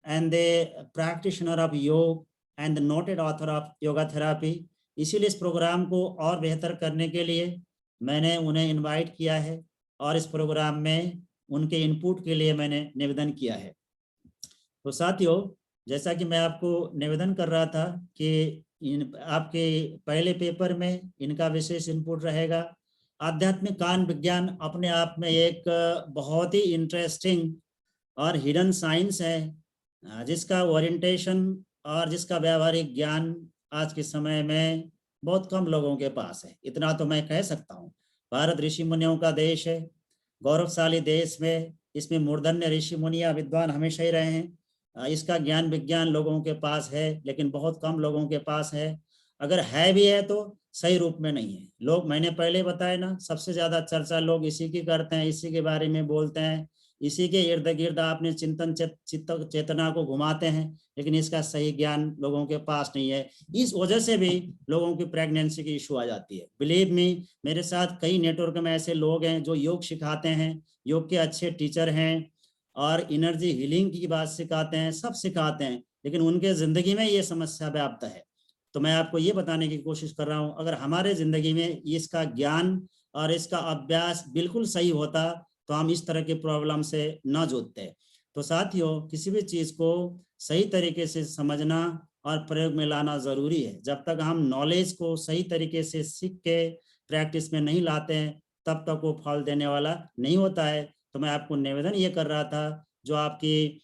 and the practitioner of yoga and the noted author of yoga therapy। इसीलिए इस प्रोग्राम को और बेहतर करने के लिए मैंने उन्हें इनवाइट किया है, और इस प्रोग्राम में उनके इनपुट के लिए मैंने निवेदन किया है। तो साथियों, जैसा कि मैं आपको निवेदन कर रहा था कि आपके पहले पेपर में इनका विशेष इनपुट रहेगा। आध्यात्मिक कान विज्ञान अपने आप में एक बहुत ही इंटरेस्टिंग और हिडन साइंस है, जिसका ओरिएंटेशन और जिसका व्यावहारिक ज्ञान आज के समय में बहुत कम लोगों के पास है। इतना तो मैं कह सकता हूँ। भारत ऋषि मुनियों का देश है, गौरवशाली देश में इसमें मूर्धन्य ऋषि मुनिया विद्वान हमेशा ही रहे हैं। इसका ज्ञान विज्ञान लोगों के पास है, लेकिन बहुत कम लोगों के पास है। अगर है भी है तो सही रूप में नहीं है। लोग, मैंने पहले बताया ना, सबसे ज्यादा चर्चा लोग इसी की करते हैं, इसी के बारे में बोलते हैं, इसी के इर्द गिर्द आपने चिंतन चेतना को घुमाते हैं, लेकिन इसका सही ज्ञान लोगों के पास नहीं है। इस वजह से भी लोगों की प्रेगनेंसी की इशू आ जाती है। बिलीव मी, मेरे साथ कई नेटवर्क में ऐसे लोग हैं जो योग सिखाते हैं, योग के अच्छे टीचर हैं और एनर्जी हीलिंग की बात सिखाते हैं, सब सिखाते हैं, लेकिन उनके जिंदगी में ये समस्या व्याप्त है। तो मैं आपको ये बताने की कोशिश कर रहा हूँ, अगर हमारे जिंदगी में इसका ज्ञान और इसका अभ्यास बिल्कुल सही होता तो हम इस तरह की प्रॉब्लम से न जूझते। तो साथियों, किसी भी चीज को सही तरीके से समझना और प्रयोग में लाना जरूरी है। जब तक हम नॉलेज को सही तरीके से सीख के प्रैक्टिस में नहीं लाते हैं, तब तक वो फल देने वाला नहीं होता है। तो मैं आपको निवेदन ये कर रहा था, जो आपकी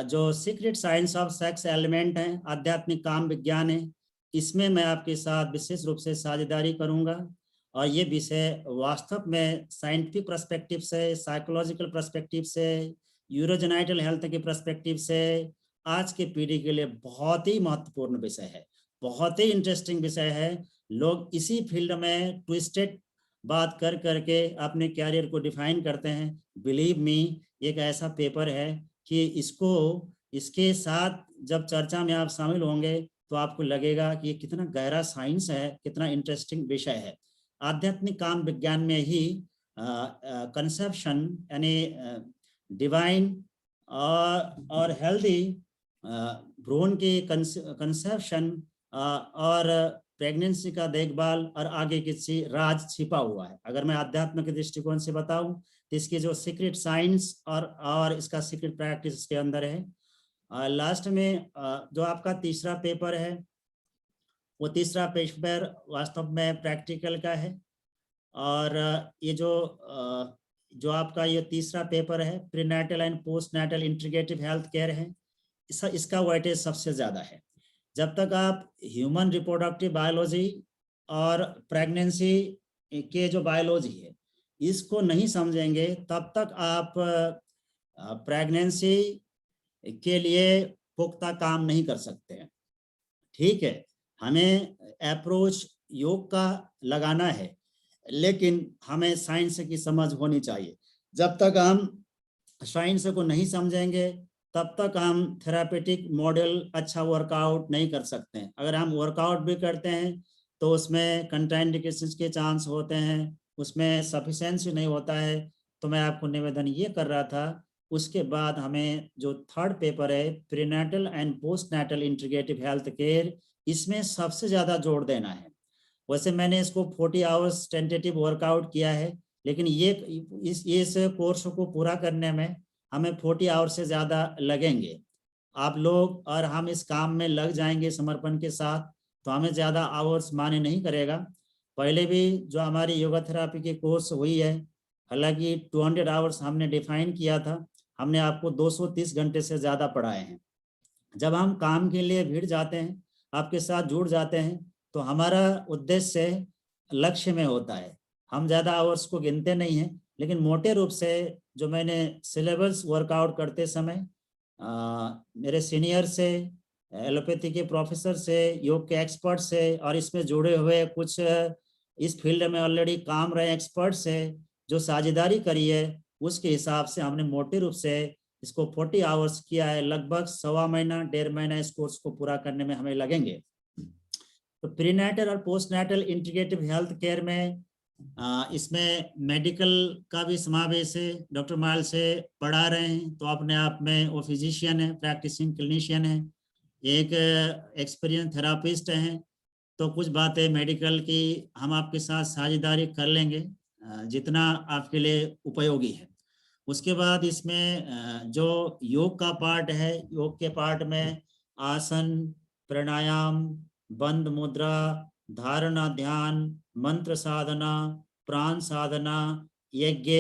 जो secret science of sex element है, आध्यात्मिक काम विज्ञान है, इसमें मैं आपके साथ विशेष रूप से साझेदारी करूंगा। और ये विषय वास्तव में साइंटिफिक पर्सपेक्टिव से, साइकोलॉजिकल पर्सपेक्टिव से, यूरोजेनाइटल हेल्थ के पर्सपेक्टिव से आज की पीढ़ी के लिए बहुत ही महत्वपूर्ण विषय है, बहुत ही इंटरेस्टिंग विषय है। लोग इसी फील्ड में ट्विस्टेड बात कर करके अपने कैरियर को डिफाइन करते हैं। बिलीव मी, एक ऐसा पेपर है कि इसके साथ जब चर्चा में आप शामिल होंगे तो आपको लगेगा कि ये कितना गहरा साइंस है, कितना इंटरेस्टिंग विषय है। आध्यात्मिक काम विज्ञान में ही कंसेप्शन यानी डिवाइन और हेल्दी भ्रूण की कंसेप्शन और प्रेगनेंसी का देखभाल और आगे किसी राज छिपा हुआ है। अगर मैं आध्यात्म के दृष्टिकोण से बताऊं तो इसकी जो सीक्रेट साइंस और इसका सीक्रेट प्रैक्टिस इसके अंदर है। लास्ट में जो आपका तीसरा पेपर है, वो तीसरा पेपर वास्तव में प्रैक्टिकल का है। और ये जो आपका ये तीसरा पेपर है, prenatal and post natal integrative health care है, इसका वेटेज सबसे ज़्यादा है। जब तक आप ह्यूमन रिप्रोडक्टिव बायोलॉजी और प्रेगनेंसी के जो बायोलॉजी है इसको नहीं समझेंगे, तब तक आप प्रेगनेंसी के लिए पुख्ता काम नहीं कर सकते हैं। ठीक है, हमें अप्रोच योग का लगाना है, लेकिन हमें साइंस की समझ होनी चाहिए। जब तक हम साइंस को नहीं समझेंगे, तब तक हम थेरापेटिक मॉडल अच्छा वर्कआउट नहीं कर सकते हैं। अगर हम वर्कआउट भी करते हैं तो उसमें कंट्राइंडिकेशंस के चांस होते हैं, उसमें सफिशिएंसी नहीं होता है। तो मैं आपको निवेदन ये कर रहा था, उसके बाद हमें जो थर्ड पेपर है, prenatal and post natal integrative health care, इसमें सबसे ज़्यादा जोर देना है। वैसे मैंने इसको 40 आवर्स टेंटेटिव वर्कआउट किया है, लेकिन इस कोर्स को पूरा करने में हमें 40 आवर्स से ज़्यादा लगेंगे। आप लोग और हम इस काम में लग जाएंगे समर्पण के साथ, तो हमें ज़्यादा आवर्स माने नहीं करेगा। पहले भी जो हमारी योगा थेरापी की कोर्स हुई है, हालांकि 200 आवर्स हमने डिफाइन किया था, हमने आपको 230 घंटे से ज़्यादा पढ़ाए हैं। जब हम काम के लिए भिड़ जाते हैं, आपके साथ जुड़ जाते हैं, तो हमारा उद्देश्य लक्ष्य में होता है। हम ज़्यादा आवर्स को गिनते नहीं हैं, लेकिन मोटे रूप से जो मैंने सिलेबस वर्कआउट करते समय मेरे सीनियर से, एलोपैथी के प्रोफेसर से, योग के एक्सपर्ट से और इसमें जुड़े हुए कुछ इस फील्ड में ऑलरेडी काम रहे एक्सपर्ट से जो साझेदारी करी है, उसके हिसाब से हमने मोटे रूप से इसको 40 आवर्स किया है। लगभग 1.25 महीना 1.5 महीना इस कोर्स को पूरा करने में हमें लगेंगे। तो प्रीनेटल और post natal integrative health care में इसमें मेडिकल का भी समावेश है। डॉक्टर माल से पढ़ा रहे हैं तो अपने आप में वो फिजिशियन है, प्रैक्टिसिंग क्लिनिशियन है, एक एक्सपीरियंस थेरापिस्ट हैं। तो कुछ बातें मेडिकल की हम आपके साथ साझेदारी कर लेंगे जितना आपके लिए उपयोगी है। उसके बाद इसमें जो योग का पार्ट है, योग के पार्ट में आसन, प्राणायाम, बंद मुद्रा, धारणा, ध्यान, मंत्र साधना, प्राण साधना, यज्ञ,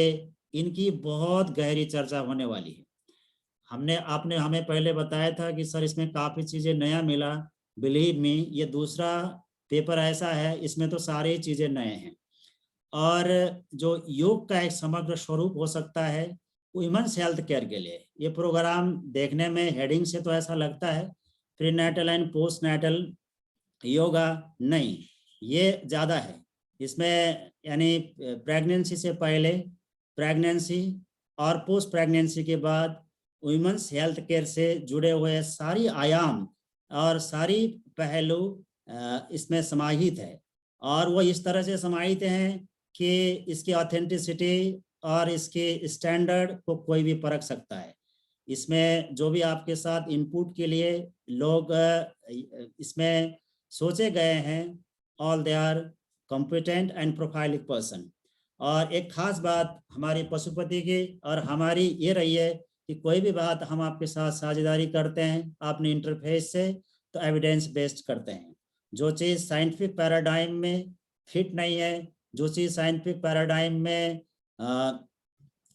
इनकी बहुत गहरी चर्चा होने वाली है। आपने हमें पहले बताया था कि सर इसमें काफ़ी चीज़ें नया मिला। बिलीव मी, ये दूसरा पेपर ऐसा है, इसमें तो सारी चीज़ें नए हैं। और जो योग का एक समग्र स्वरूप हो सकता है वुमेन्स हेल्थ केयर के लिए। ये प्रोग्राम देखने में हेडिंग से तो ऐसा लगता है prenatal and post natal yoga, नहीं, ये ज़्यादा है। इसमें यानी प्रेगनेंसी से पहले, प्रेगनेंसी और पोस्ट प्रेगनेंसी के बाद वुमेन्स हेल्थ केयर से जुड़े हुए सारी आयाम और सारी पहलू इसमें समाहित है। और वो इस तरह से समाहित हैं कि इसकी ऑथेंटिसिटी और इसके स्टैंडर्ड को कोई भी परख सकता है। इसमें जो भी आपके साथ इनपुट के लिए लोग इसमें सोचे गए हैं, all they are competent and prolific person. और एक खास बात हमारी पशुपति की और हमारी ये रही है कि कोई भी बात हम आपके साथ साझेदारी करते हैं अपने इंटरफेस से तो एविडेंस बेस्ड करते हैं। जो चीज़ साइंटिफिक पैराडाइम में फिट नहीं है, जो चीज़ साइंटिफिक पैराडाइम में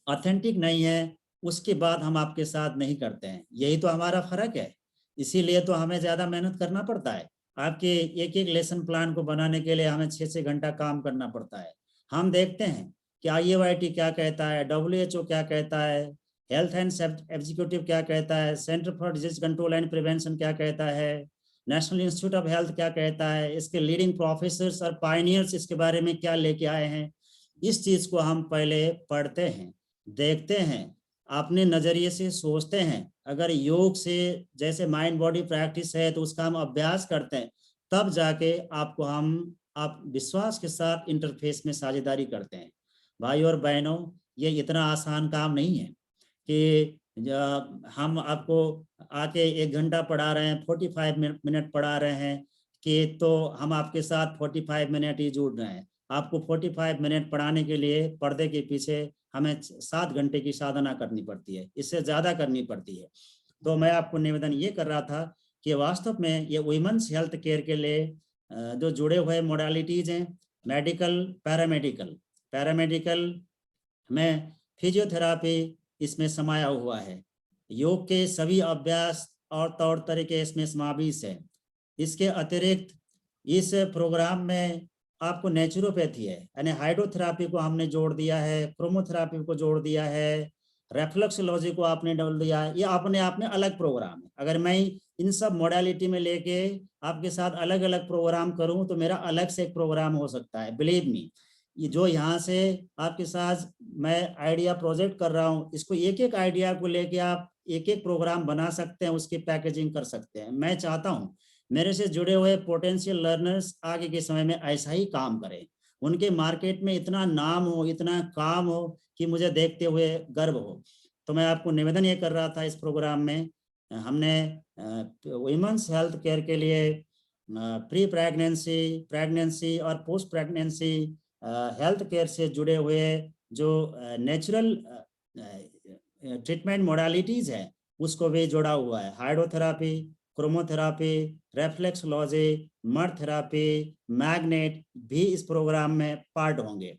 ऑथेंटिक नहीं है, उसकी बात हम आपके साथ नहीं करते हैं। यही तो हमारा फर्क है। इसीलिए तो हमें ज़्यादा मेहनत करना पड़ता है। आपके एक एक लेसन प्लान को बनाने के लिए हमें 6-6 घंटा काम करना पड़ता है। हम देखते हैं कि IAYT क्या कहता है, WHO क्या कहता है, हेल्थ एंड एग्जीक्यूटिव क्या कहता है, centre for disease control and prevention क्या कहता है, नेशनल इंस्टीट्यूट ऑफ हेल्थ क्या कहता है, इसके लीडिंग प्रोफेसर्स और पायनियर्स इसके बारे में क्या लेके आए हैं। इस चीज़ को हम पहले पढ़ते हैं, देखते हैं, अपने नज़रिए से सोचते हैं। अगर योग से जैसे माइंड बॉडी प्रैक्टिस है तो उसका हम अभ्यास करते हैं, तब जाके आपको आप विश्वास के साथ इंटरफेस में साझेदारी करते हैं। भाई और बहनों, ये इतना आसान काम नहीं है कि हम आपको आके 1 घंटा पढ़ा रहे हैं, 45 मिनट पढ़ा रहे हैं कि तो हम आपके साथ 45 मिनट ही जुड़ रहे हैं। आपको 45 मिनट पढ़ाने के लिए पर्दे के पीछे हमें 7 घंटे की साधना करनी पड़ती है, इससे ज़्यादा करनी पड़ती है। तो मैं आपको निवेदन ये कर रहा था कि वास्तव में ये वुमेन्स हेल्थ केयर के लिए जो जुड़े हुए मोडालिटीज़ हैं, मेडिकल, पैरामेडिकल में फिजियोथेरापी इसमें समाया हुआ है। योग के सभी अभ्यास और तौर तरीके इसमें समावेश है। इसके अतिरिक्त इस प्रोग्राम में आपको नेचुरोपैथी है, यानी हाइड्रोथेरापी को हमने जोड़ दिया है, क्रोमोथेरापी को जोड़ दिया है, रेफ्लेक्सोलॉजी को आपने डाल दिया है। ये अपने आप में अलग प्रोग्राम है। अगर मैं इन सब मोडालिटी में लेके आपके साथ अलग अलग प्रोग्राम करूं तो मेरा अलग से एक प्रोग्राम हो सकता है। बिलीव मी, ये जो यहाँ से आपके साथ मैं आइडिया प्रोजेक्ट कर रहा हूँ, इसको एक एक आइडिया को लेके आप एक एक प्रोग्राम बना सकते हैं, उसकी पैकेजिंग कर सकते हैं। मैं चाहता हूँ मेरे से जुड़े हुए पोटेंशियल लर्नर्स आगे के समय में ऐसा ही काम करें, उनके मार्केट में इतना नाम हो, इतना काम हो कि मुझे देखते हुए गर्व हो। तो मैं आपको निवेदन ये कर रहा था, इस प्रोग्राम में हमने वुमेन्स हेल्थ केयर के लिए प्री प्रेगनेंसी, प्रेगनेंसी और पोस्ट प्रेगनेंसी हेल्थ केयर से जुड़े हुए जो नेचुरल ट्रीटमेंट मोडालिटीज़ है उसको भी जोड़ा हुआ है। हाइड्रोथेरापी, क्रोमोथेरापी, रेफ्लेक्सोलॉजी, मड थेरापी, मैग्नेट भी इस प्रोग्राम में पार्ट होंगे।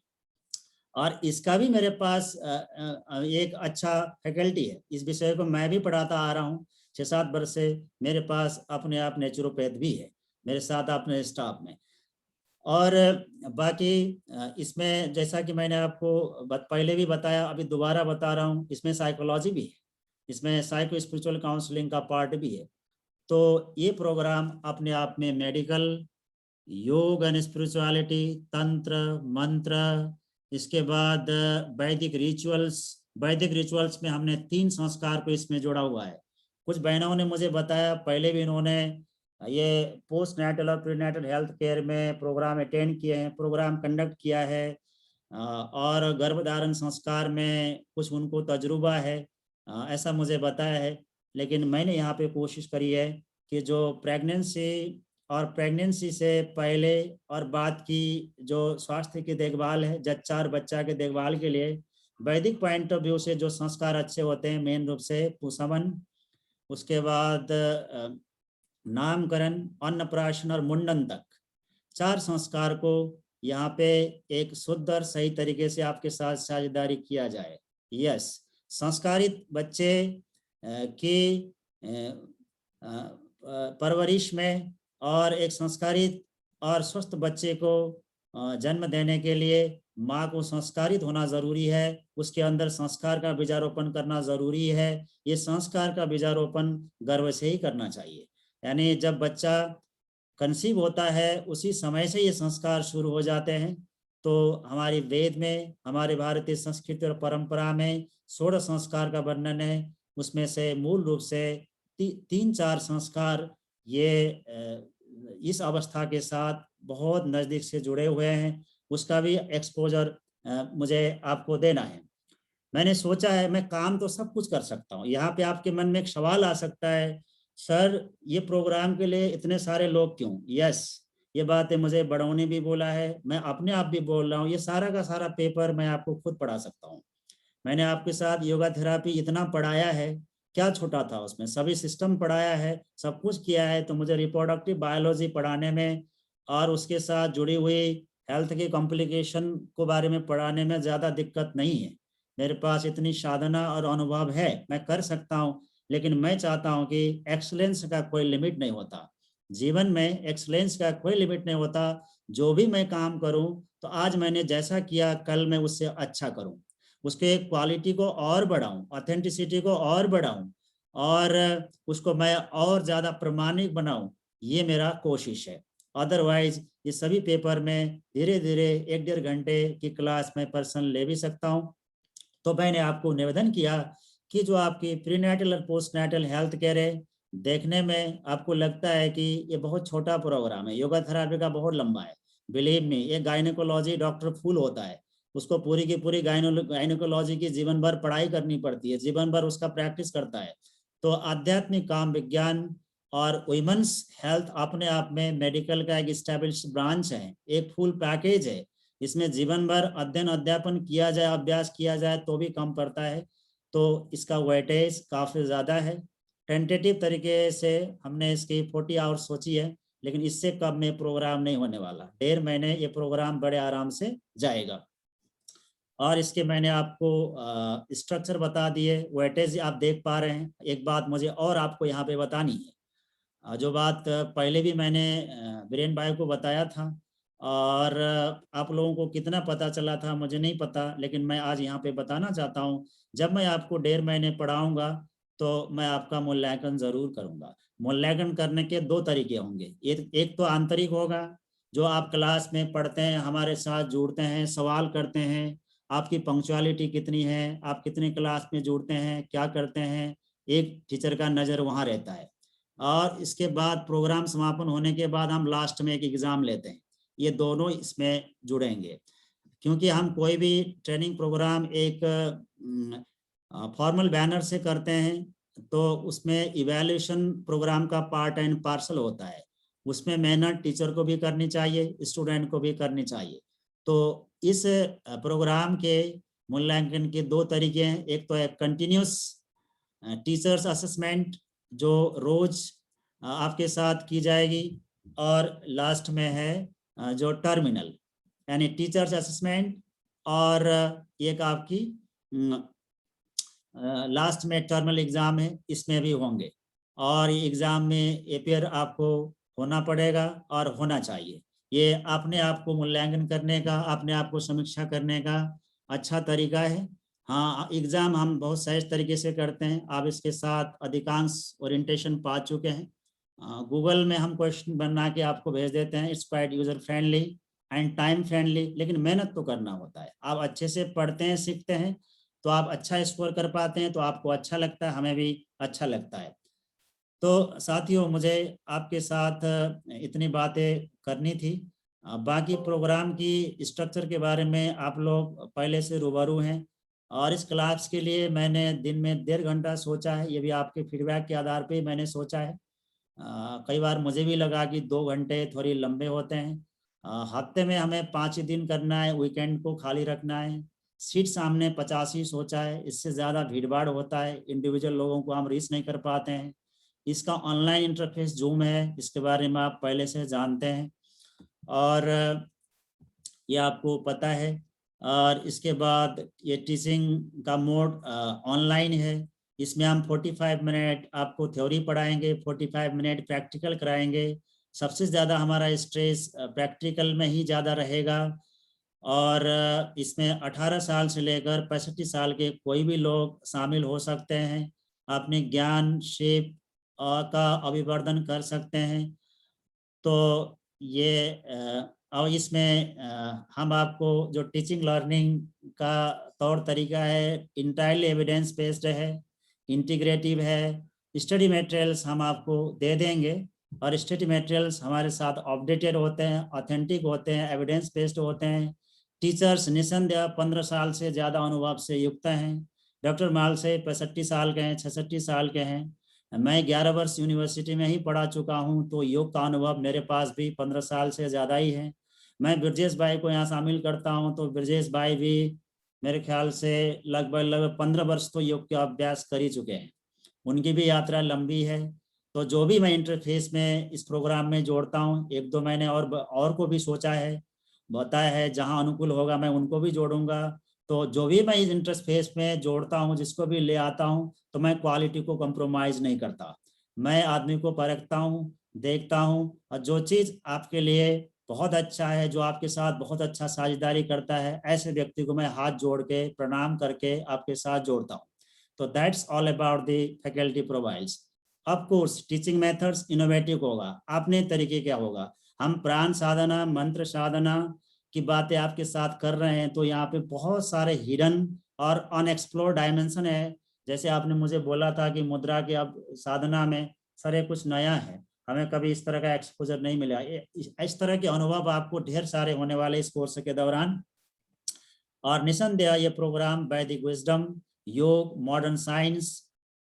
और इसका भी मेरे पास एक अच्छा फैकल्टी है। इस विषय को मैं भी पढ़ाता आ रहा हूँ 6-7 वर्ष से। मेरे पास अपने आप नेचुरोपैथ भी है मेरे साथ अपने स्टाफ में। और बाकी इसमें जैसा कि मैंने आपको पहले भी बताया, अभी दोबारा बता रहा हूँ, इसमें साइकोलॉजी भी है, इसमें साइको स्पिरिचुअल काउंसलिंग का पार्ट भी है। तो ये प्रोग्राम अपने आप में मेडिकल, योग एंड स्पिरिचुअलिटी, तंत्र, मंत्र, इसके बाद वैदिक रिचुअल्स में हमने 3 संस्कार को इसमें जोड़ा हुआ है। कुछ बहनों ने मुझे बताया पहले भी इन्होंने ये पोस्ट नेटल और प्रीनेटल हेल्थ केयर में प्रोग्राम अटेंड किए हैं, प्रोग्राम कंडक्ट किया है, और गर्भधारण संस्कार में कुछ उनको तजुर्बा है, ऐसा मुझे बताया है। लेकिन मैंने यहाँ पे कोशिश करी है कि जो प्रेगनेंसी और प्रेगनेंसी से पहले और बाद की जो स्वास्थ्य की देखभाल है, जच्चा और बच्चा के देखभाल के लिए वैदिक पॉइंट ऑफ व्यू से जो संस्कार अच्छे होते हैं, मेन रूप से पुंसवन, उसके बाद नामकरण, अन्नप्राशन और मुंडन तक 4 संस्कार को यहाँ पे एक शुद्ध और सही तरीके से आपके साथ साझेदारी किया जाए। यस, संस्कारित बच्चे की परवरिश में और एक संस्कारित और स्वस्थ बच्चे को जन्म देने के लिए माँ को संस्कारित होना जरूरी है, उसके अंदर संस्कार का बीजारोपण करना जरूरी है। ये संस्कार का बीजारोपण गर्भ से ही करना चाहिए, यानी जब बच्चा कंसीव होता है उसी समय से ये संस्कार शुरू हो जाते हैं। तो हमारी वेद में, हमारे भारतीय संस्कृति और परंपरा में 16 संस्कार का वर्णन है। उसमें से मूल रूप से 3-4 संस्कार ये इस अवस्था के साथ बहुत नजदीक से जुड़े हुए हैं। उसका भी एक्सपोजर मुझे आपको देना है। मैंने सोचा है, मैं काम तो सब कुछ कर सकता हूँ। यहाँ पे आपके मन में एक सवाल आ सकता है, सर ये प्रोग्राम के लिए इतने सारे लोग क्यों? यस, ये बात है, मुझे बड़ों ने भी बोला है, मैं अपने आप भी बोल रहा हूँ। ये सारा का सारा पेपर मैं आपको खुद पढ़ा सकता हूँ। मैंने आपके साथ योगा थेरापी इतना पढ़ाया है, क्या छोटा था उसमें, सभी सिस्टम पढ़ाया है, सब कुछ किया है। तो मुझे रिप्रोडक्टिव बायोलॉजी पढ़ाने में और उसके साथ जुड़ी हुई हेल्थ की कॉम्प्लिकेशन को बारे में पढ़ाने में ज़्यादा दिक्कत नहीं है। मेरे पास इतनी साधना और अनुभव है, मैं कर सकता हूँ। लेकिन मैं चाहता हूँ कि एक्सलेंस का कोई लिमिट नहीं होता, जीवन में एक्सलेंस का कोई लिमिट नहीं होता। जो भी मैं काम करूँ, तो आज मैंने जैसा किया, कल मैं उससे अच्छा करूँ, उसके क्वालिटी को और बढ़ाऊं, ऑथेंटिसिटी को और बढ़ाऊं, और उसको मैं और ज़्यादा प्रमाणिक बनाऊं। ये मेरा कोशिश है। अदरवाइज ये सभी पेपर में धीरे धीरे 1-1.5 घंटे की क्लास में पर्सन ले भी सकता हूं। तो मैंने आपको निवेदन किया कि जो आपकी प्रीनेटल और पोस्टनेटल हेल्थ केयर है, देखने में आपको लगता है कि ये बहुत छोटा प्रोग्राम है, योगा थेरापी का बहुत लंबा है। बिलीव मी, ये गायनेकोलॉजी डॉक्टर फुल होता है, उसको पूरी की पूरी गायनेकोलॉजी की जीवन भर पढ़ाई करनी पड़ती है, जीवन भर उसका प्रैक्टिस करता है। तो आध्यात्मिक काम विज्ञान और वुमेन्स हेल्थ अपने आप में मेडिकल का एक स्टैब्लिश्ड ब्रांच है, एक फुल पैकेज है। इसमें जीवन भर अध्ययन अध्यापन किया जाए, अभ्यास किया जाए तो भी कम पड़ता है। तो इसका वेटेज काफ़ी ज़्यादा है। टेंटेटिव तरीके से हमने इसकी 40 आवर्स सोची है, लेकिन इससे कम में प्रोग्राम नहीं होने वाला। 1.5 महीने ये प्रोग्राम बड़े आराम से जाएगा। और इसके मैंने आपको स्ट्रक्चर बता दिए, वेटेज आप देख पा रहे हैं। एक बात मुझे और आपको यहाँ पे बतानी है, जो बात पहले भी मैंने बीरेन भाई को बताया था, और आप लोगों को कितना पता चला था मुझे नहीं पता, लेकिन मैं आज यहाँ पे बताना चाहता हूँ। जब मैं आपको 1.5 महीने पढ़ाऊँगा तो मैं आपका मूल्यांकन ज़रूर करूँगा। मूल्यांकन करने के 2 तरीके होंगे। एक तो आंतरिक होगा, जो आप क्लास में पढ़ते हैं, हमारे साथ जुड़ते हैं, सवाल करते हैं, आपकी पंक्चुअलिटी कितनी है, आप कितने क्लास में जुड़ते हैं, क्या करते हैं, एक टीचर का नज़र वहाँ रहता है। और इसके बाद प्रोग्राम समापन होने के बाद हम लास्ट में एक एग्ज़ाम लेते हैं। ये दोनों इसमें जुड़ेंगे, क्योंकि हम कोई भी ट्रेनिंग प्रोग्राम एक फॉर्मल बैनर से करते हैं, तो उसमें इवैल्यूएशन प्रोग्राम का पार्ट एंड पार्सल होता है। उसमें मेहनत टीचर को भी करनी चाहिए, स्टूडेंट को भी करनी चाहिए। तो इस प्रोग्राम के मूल्यांकन के 2 तरीके हैं। एक तो है कंटिन्यूस टीचर्स असेसमेंट, जो रोज आपके साथ की जाएगी, और लास्ट में है जो टर्मिनल, यानी टीचर्स असेसमेंट, और एक आपकी लास्ट में टर्मिनल एग्जाम है, इसमें भी होंगे। और ये एग्जाम में अपेयर आपको होना पड़ेगा और होना चाहिए। ये अपने आप को मूल्यांकन करने का, अपने आप को समीक्षा करने का अच्छा तरीका है। हाँ, एग्जाम हम बहुत सहज तरीके से करते हैं। आप इसके साथ अधिकांश ओरिएंटेशन पा चुके हैं। गूगल में हम क्वेश्चन बना के आपको भेज देते हैं। It's quite user friendly and time friendly, लेकिन मेहनत तो करना होता है। आप अच्छे से पढ़ते हैं, सीखते हैं, तो आप अच्छा स्कोर कर पाते हैं, तो आपको अच्छा लगता है, हमें भी अच्छा लगता है। तो साथियों, मुझे आपके साथ इतनी बातें करनी थी। बाकी प्रोग्राम की स्ट्रक्चर के बारे में आप लोग पहले से रूबरू हैं, और इस क्लास के लिए मैंने दिन में 1.5 घंटा सोचा है। ये भी आपके फीडबैक के आधार पे मैंने सोचा है। कई बार मुझे भी लगा कि 2 घंटे थोड़ी लंबे होते हैं। हफ्ते में हमें 5 ही दिन करना है, वीकेंड को खाली रखना है। सीट सामने 50 ही सोचा है, इससे ज़्यादा भीड़ भाड़ होता है, इंडिविजुअल लोगों को हम रीच नहीं कर पाते हैं। इसका ऑनलाइन इंटरफेस जूम है, इसके बारे में आप पहले से जानते हैं, और ये आपको पता है। और इसके बाद ये टीचिंग का मोड ऑनलाइन है। इसमें हम 45 मिनट आपको थ्योरी पढ़ाएंगे, 45 मिनट प्रैक्टिकल कराएंगे। सबसे ज़्यादा हमारा स्ट्रेस प्रैक्टिकल में ही ज़्यादा रहेगा, और इसमें 18 साल से लेकर 65 साल के कोई भी लोग शामिल हो सकते हैं, अपने ज्ञान शिप का अभिवर्धन कर सकते हैं। तो ये और इसमें हम आपको जो टीचिंग लर्निंग का तौर तरीका है इंटायरली एविडेंस बेस्ड है, इंटीग्रेटिव है। स्टडी मटेरियल्स हम आपको दे देंगे और स्टडी मटेरियल्स हमारे साथ अपडेटेड होते हैं, ऑथेंटिक होते हैं, एविडेंस बेस्ड होते हैं। टीचर्स निसंदेह 15 साल से ज़्यादा अनुभव से युक्त हैं। डॉक्टर माल से 65 साल के हैं, 66 साल के हैं। मैं 11 वर्ष यूनिवर्सिटी में ही पढ़ा चुका हूं, तो योग का अनुभव मेरे पास भी 15 साल से ज़्यादा ही है। मैं ब्रजेश भाई को यहाँ शामिल करता हूं, तो ब्रजेश भाई भी मेरे ख्याल से लगभग 15 वर्ष तो योग का अभ्यास कर ही चुके हैं। उनकी भी यात्रा लंबी है। तो जो भी मैं इंटरफेस में इस प्रोग्राम में जोड़ता हूँ, 1-2 महीने और को भी सोचा है, बताया है, जहाँ अनुकूल होगा मैं उनको भी जोड़ूंगा। तो जो भी मैं इस इंटरफेस में जोड़ता हूँ, जिसको भी ले आता हूँ, तो मैं क्वालिटी को कंप्रोमाइज नहीं करता। मैं आदमी को परखता हूँ, देखता हूँ, और जो चीज़ आपके लिए बहुत अच्छा है, जो आपके साथ बहुत अच्छा साझेदारी करता है, ऐसे व्यक्ति को मैं हाथ जोड़ के प्रणाम करके आपके साथ जोड़ता हूँ। तो that's all about the faculty provides. Of course teaching methods innovative होगा, अपने तरीके क्या होगा। हम प्राण साधना, मंत्र साधना की बातें आपके साथ कर रहे हैं, तो यहाँ पे बहुत सारे हिडन और अनएक्सप्लोर डायमेंशन है। जैसे आपने मुझे बोला था कि मुद्रा के अब साधना में सर ये कुछ नया है, हमें कभी इस तरह का एक्सपोजर नहीं मिला। इस तरह के अनुभव आपको ढेर सारे होने वाले इस कोर्स के दौरान। और निसंदेह ये प्रोग्राम वैदिक विजडम, योग, मॉडर्न साइंस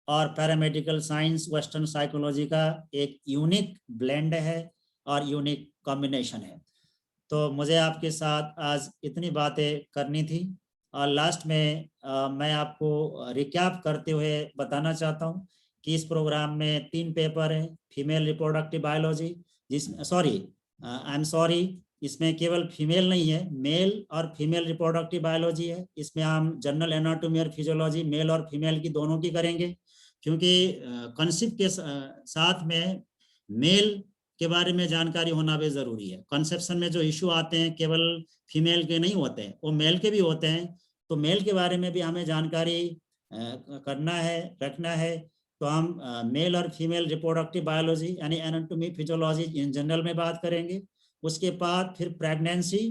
और पैरामेडिकल साइंस, वेस्टर्न साइकोलॉजी का एक यूनिक ब्लेंड है और यूनिक कॉम्बिनेशन है। तो मुझे आपके साथ आज इतनी बातें करनी थी। और लास्ट में मैं आपको रिकैप करते हुए बताना चाहता हूँ कि इस प्रोग्राम में 3 पेपर हैं। Female reproductive biology, I am sorry, इसमें केवल फीमेल नहीं है, मेल और फीमेल रिप्रोडक्टिव बायोलॉजी है। इसमें हम जनरल एनाटॉमी और फिजियोलॉजी मेल और फीमेल की दोनों की करेंगे, क्योंकि कंसेप्ट के साथ में मेल के बारे में जानकारी होना भी जरूरी है। कंसेप्शन में जो इशू आते हैं केवल फीमेल के नहीं होते हैं, वो मेल के भी होते हैं। तो मेल के बारे में भी हमें जानकारी करना है, रखना है। तो हम मेल और फीमेल रिप्रोडक्टिव बायोलॉजी यानी एनाटॉमी फिजियोलॉजी इन जनरल में बात करेंगे। उसके बाद फिर प्रेगनेंसी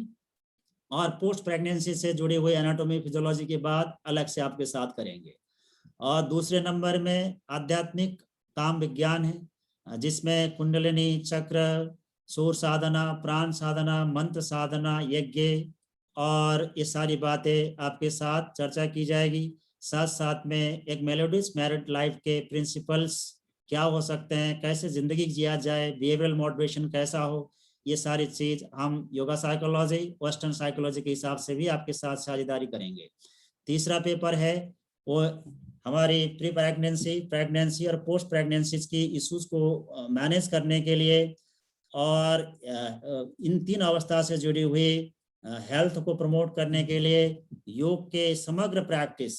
और पोस्ट प्रेगनेंसी से जुड़ी हुई एनाटॉमी फिजियोलॉजी के बाद अलग से आपके साथ करेंगे। और दूसरे नंबर में आध्यात्मिक काम विज्ञान है, जिसमें कुंडलिनी चक्र, सूर साधना, प्राण साधना, मंत्र साधना, यज्ञ और ये सारी बातें आपके साथ चर्चा की जाएगी। साथ साथ में एक मेलोडियस मैरिड लाइफ के प्रिंसिपल्स क्या हो सकते हैं, कैसे जिंदगी जिया जाए, बिहेवियरल मोटिवेशन कैसा हो, ये सारी चीज हम योगा साइकोलॉजी, वेस्टर्न साइकोलॉजी के हिसाब से भी आपके साथ साझेदारी करेंगे। तीसरा पेपर है वो हमारी प्री प्रेगनेंसी, प्रेगनेंसी और पोस्ट प्रेगनेंसी की इश्यूज को मैनेज करने के लिए और इन 3 अवस्था से जुड़ी हुई हेल्थ को प्रमोट करने के लिए योग के समग्र practice,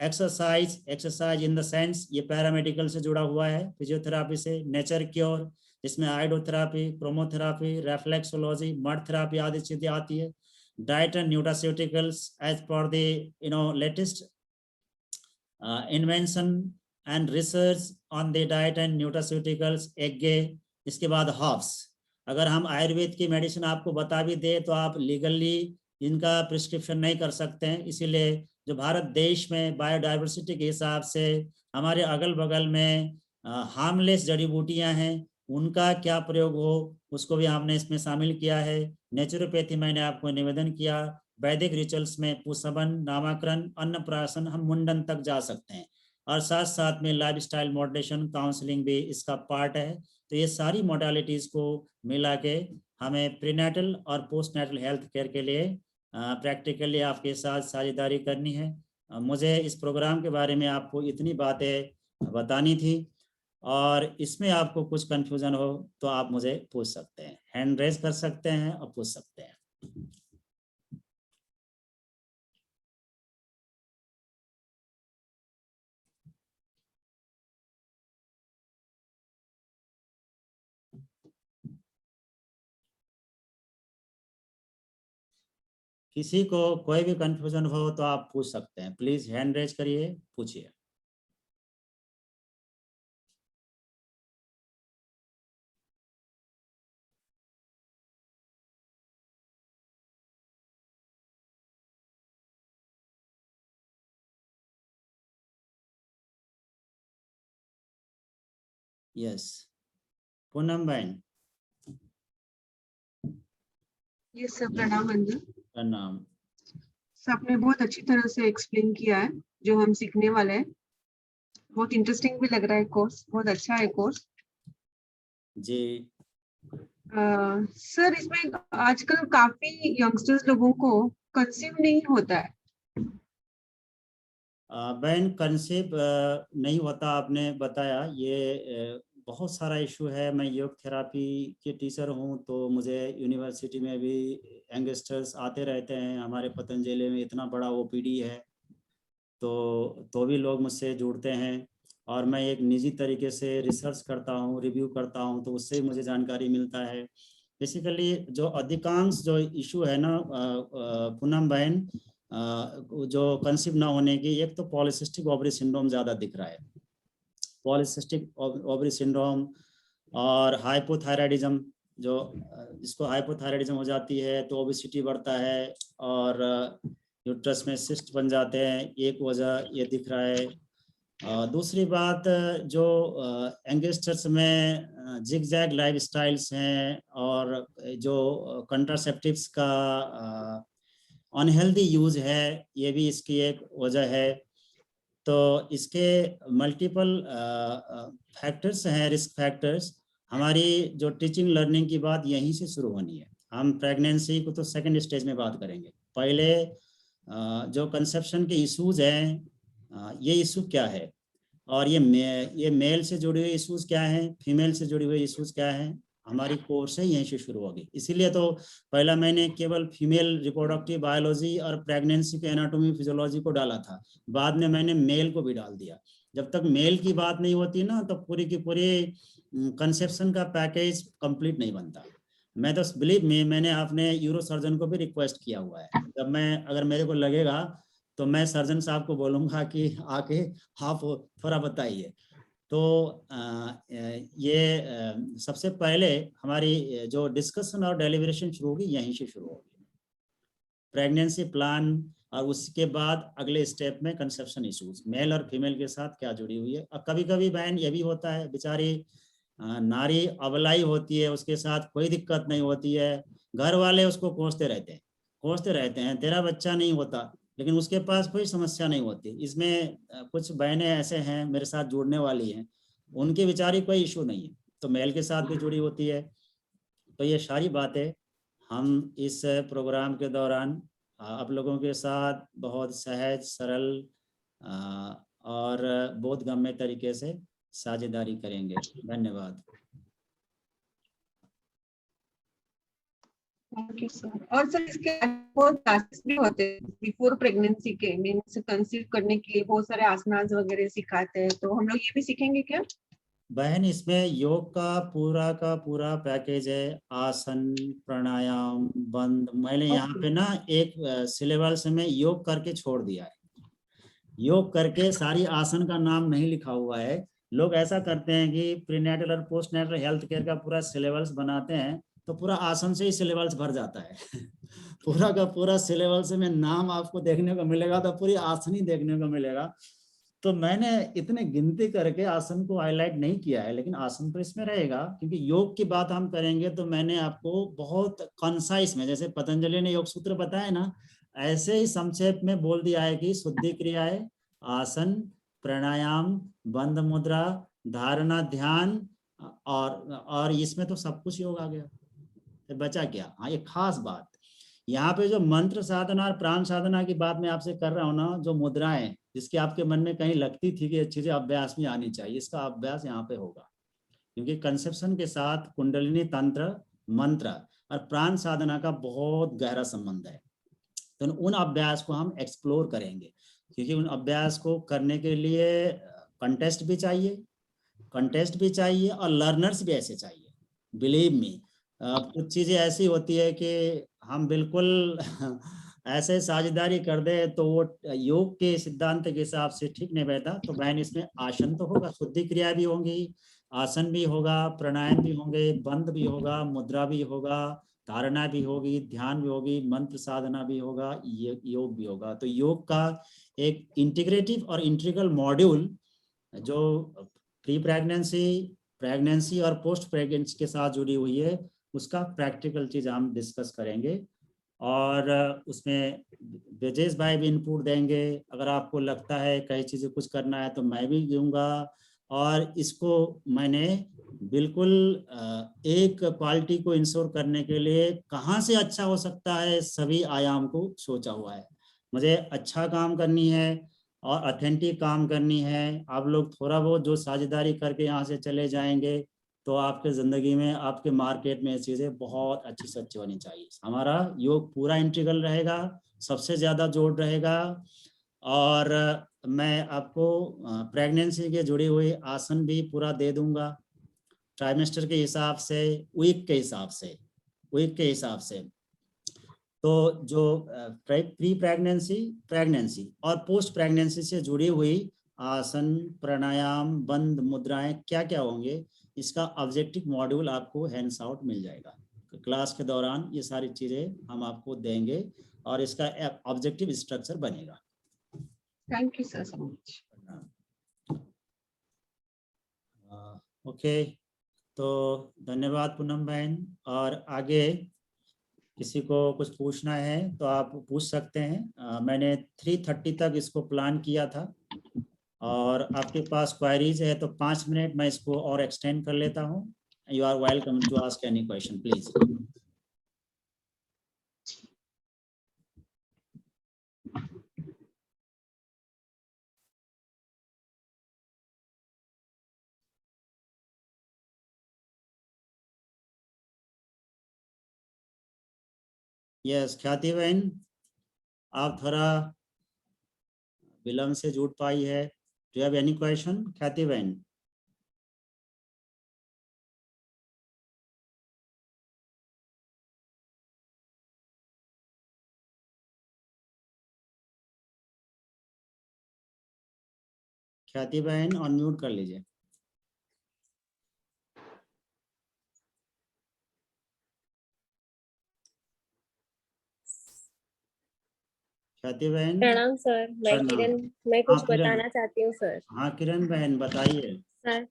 exercise in the sense ये पैरामेडिकल से जुड़ा हुआ है, फिजियोथेरापी से, नेचर क्योर जिसमें आइडोथेरापी, क्रोमोथेरापी, रेफ्लेक्सोलॉजी, मड थेरापी आदि चीजें आती है। Diet and nutraceuticals as per the latest invention and research on the diet and nutraceuticals, eg. इसके बाद हर्ब्स, अगर हम आयुर्वेद की मेडिसिन आपको बता भी दे तो आप लीगली इनका प्रिस्क्रिप्शन नहीं कर सकते हैं। इसीलिए जो भारत देश में बायोडाइवर्सिटी के हिसाब से हमारे अगल बगल में हार्मलेस जड़ी बूटियां हैं, उनका क्या प्रयोग हो उसको भी हमने इसमें शामिल किया है। नेचुरोपैथी मैंने आपको निवेदन किया। वैदिक रिचुअल्स में पुष्पन, नामकरण, अन्नप्राशन, हम मुंडन तक जा सकते हैं। और साथ साथ में लाइफस्टाइल मॉडरेशन काउंसलिंग भी इसका पार्ट है। तो ये सारी मोडालिटीज को मिला के हमें प्रीनेटल और पोस्टनेटल हेल्थ केयर के लिए प्रैक्टिकली आपके साथ साझेदारी करनी है। मुझे इस प्रोग्राम के बारे में आपको इतनी बातें बतानी थी, और इसमें आपको कुछ कंफ्यूजन हो तो आप मुझे पूछ सकते हैं, हैंड रेज कर सकते हैं और पूछ सकते हैं। किसी को कोई भी कंफ्यूजन हो तो आप पूछ सकते हैं, प्लीज हैंड रेज करिए, पूछिए। यस, पूनम बहन। यस सर, प्रणाम अंजू। प्रणाम। सर आपने बहुत अच्छी तरह से एक्सप्लेन किया है जो हम सीखने वाले हैं। बहुत इंटरेस्टिंग भी लग रहा है कोर्स, बहुत अच्छा है कोर्स। जी। सर इसमें आजकल काफी यंगस्टर्स लोगों को कंसीव नहीं होता है। बहन कंसेप्ट नहीं होता, आपने बताया, ये बहुत सारा इशू है। मैं योग थेरापी के टीचर हूँ, तो मुझे यूनिवर्सिटी में भी यंगस्टर्स आते रहते हैं। हमारे पतंजलि में इतना बड़ा ओपीडी है, तो भी लोग मुझसे जुड़ते हैं, और मैं एक निजी तरीके से रिसर्च करता हूँ, रिव्यू करता हूँ, तो उससे मुझे जानकारी मिलता है। बेसिकली जो अधिकांश जो इशू है ना पूनम बहन, जो कंसीव ना होने की, एक तो पॉलीसिस्टिक ओवरी सिंड्रोम ज़्यादा दिख रहा है, पॉलीसिस्टिक ओवरी सिंड्रोम, और हाइपोथायराइडिज्म। जो जिसको हाइपोथायराइडिज्म हो जाती है तो ओबेसिटी बढ़ता है, और यूट्रस में सिस्ट बन जाते हैं, एक वजह ये दिख रहा है। दूसरी बात, जो यंगस्टर्स में जिग जैग लाइफ स्टाइल्स हैं, और जो कंट्रासेप्टिव्स का अनहेल्दी यूज है, ये भी इसकी एक वजह है। तो इसके मल्टीपल फैक्टर्स हैं, रिस्क फैक्टर्स। हमारी जो टीचिंग लर्निंग की बात यहीं से शुरू होनी है। हम प्रेगनेंसी को तो सेकंड स्टेज में बात करेंगे, पहले जो कंसेप्शन के इश्यूज हैं, ये इशू क्या है, और ये मेल से जुड़े हुए इश्यूज क्या हैं, फीमेल से जुड़े हुए इश्यूज क्या हैं, हमारी कोर्स है यहीं से शुरू होगी। इसीलिए तो पहला मैंने केवल फीमेल रिप्रोडक्टिव बायोलॉजी और प्रेगनेंसी के एनाटॉमी फिजियोलॉजी को डाला था, बाद में मैंने मेल को भी डाल दिया। जब तक मेल की बात नहीं होती ना, तो पूरी की पूरी कंसेप्शन का पैकेज कंप्लीट नहीं बनता। मैं तो बिलीव में, मैंने अपने यूरो सर्जन को भी रिक्वेस्ट किया हुआ है, जब मैं, अगर मेरे को लगेगा तो मैं सर्जन साहब को बोलूँगा कि आके आप थोड़ा बताइए। तो ये सबसे पहले हमारी जो डिस्कशन और डेलिब्रेशन शुरू होगी यहीं से शुरू होगी, प्रेगनेंसी प्लान, और उसके बाद अगले स्टेप में कंसेप्शन इश्यूज, मेल और फीमेल के साथ क्या जुड़ी हुई है। और कभी कभी बहन ये भी होता है, बेचारी नारी अबलाई होती है, उसके साथ कोई दिक्कत नहीं होती है, घर वाले उसको कोसते रहते हैं, तेरा बच्चा नहीं होता, लेकिन उसके पास कोई समस्या नहीं होती। इसमें कुछ बहनें ऐसे हैं मेरे साथ जुड़ने वाली हैं, उनकी बेचारी कोई इशू नहीं है, तो मेल के साथ भी जुड़ी होती है। तो ये सारी बातें हम इस प्रोग्राम के दौरान आप लोगों के साथ बहुत सहज, सरल और बोधगम्य तरीके से साझेदारी करेंगे। धन्यवाद। Thank you sir. और सर इसके बहुत क्लासेस भी होते हैं बिफोर प्रेगनेंसी के, मीन्स कंसीव करने के लिए बहुत सारे आसनास वगैरह सिखाते हैं, तो हम लोग ये भी सीखेंगे क्या? बहन इसमें योग का पूरा पैकेज है, आसन, प्राणायाम, बंद। मैंने यहाँ पे ना एक सिलेबस में योग करके छोड़ दिया है, योग करके सारी आसन का नाम नहीं लिखा हुआ है। लोग ऐसा करते हैं कि प्रीनेटल और पोस्टनेटल हेल्थ केयर का पूरा सिलेबस बनाते हैं, तो पूरा आसन से ही सिलेबस भर जाता है पूरा का पूरा सिलेबस में नाम आपको देखने को मिलेगा तो पूरी आसन ही देखने को मिलेगा। तो मैंने इतने गिनती करके आसन को हाईलाइट नहीं किया है, लेकिन आसन तो इसमें रहेगा, क्योंकि योग की बात हम करेंगे तो मैंने आपको बहुत कंसाइज में, जैसे पतंजलि ने योग सूत्र बताया ना, ऐसे ही संक्षेप में बोल दिया है कि शुद्धि क्रियाएं, आसन, प्राणायाम, बंद मुद्रा, धारणा, ध्यान, और इसमें तो सब कुछ योग आ गया, तो बचा क्या। हाँ, एक खास बात यहाँ पे जो मंत्र साधना और प्राण साधना की बात मैं आपसे कर रहा हूँ ना, जो मुद्राएं जिसकी आपके मन में कहीं लगती थी कि अच्छी से अभ्यास में आनी चाहिए, इसका अभ्यास यहाँ पे होगा, क्योंकि कंसेप्शन के साथ कुंडलिनी तंत्र, मंत्र और प्राण साधना का बहुत गहरा संबंध है। तो उन अभ्यास को हम एक्सप्लोर करेंगे, क्योंकि उन अभ्यास को करने के लिए कंटेस्ट भी चाहिए और लर्नर्स भी ऐसे चाहिए। बिलीव मी, कुछ चीज़ें ऐसी होती है कि हम बिल्कुल ऐसे साझेदारी कर दे तो वो योग के सिद्धांत के हिसाब से ठीक नहीं बैठा। तो बहन इसमें आसन तो होगा, शुद्धि क्रिया भी होंगी, आसन भी होगा, प्राणायाम भी होंगे, बंद भी होगा, मुद्रा भी होगा, धारणा भी होगी, ध्यान भी होगी, मंत्र साधना भी होगा, योग भी होगा। तो योग का एक इंटीग्रेटिव और इंटीग्रल मॉड्यूल जो प्री प्रेगनेंसी, प्रेगनेंसी और पोस्ट प्रेगनेंसी के साथ जुड़ी हुई है, उसका प्रैक्टिकल चीज हम डिस्कस करेंगे। और उसमें ब्रजेश भाई भी इनपुट देंगे। अगर आपको लगता है कई चीजें कुछ करना है तो मैं भी दूंगा। और इसको मैंने बिल्कुल एक क्वालिटी को इंश्योर करने के लिए कहाँ से अच्छा हो सकता है सभी आयाम को सोचा हुआ है। मुझे अच्छा काम करनी है और ऑथेंटिक काम करनी है। आप लोग थोड़ा बहुत जो साझेदारी करके यहाँ से चले जाएंगे तो आपके ज़िंदगी में, आपके मार्केट में ये चीज़ें बहुत अच्छी से अच्छी होनी चाहिए। हमारा योग पूरा इंटीग्रल रहेगा, सबसे ज़्यादा जोड़ रहेगा। और मैं आपको प्रेगनेंसी के जुड़े हुए आसन भी पूरा दे दूंगा, ट्राइमेस्टर के हिसाब से, वीक के हिसाब से, वीक के हिसाब से। तो जो प्री प्रेगनेंसी, प्रेगनेंसी और पोस्ट प्रेगनेंसी से जुड़ी हुई आसन, प्राणायाम, बंद मुद्राएं क्या क्या होंगे, इसका ऑब्जेक्टिव मॉड्यूल आपको हैंड्स आउट मिल जाएगा। क्लास के दौरान ये सारी चीजें हम आपको देंगे और इसका ऑब्जेक्टिव स्ट्रक्चर बनेगा। Thank you sir so much. Okay, तो धन्यवाद पूनम बहन। और आगे किसी को कुछ पूछना है तो आप पूछ सकते हैं। मैंने 3:30 तक इसको प्लान किया था और आपके पास क्वेरीज है तो 5 मिनट मैं इसको और एक्सटेंड कर लेता हूँ। You are welcome to ask any question please. Yes Khyati बहन, आप थोड़ा विलम्ब से जुड़ पाई है। Do you have any question Khyati बहन? ख्याति बहन अनम्यूट कर लीजिए। ख्याति बहन। प्रणाम सर, मैं प्रणाम। किरण, मैं हाँ कुछ किरण, बताना चाहती हूँ सर। हाँ किरण बहन बताइए। सर,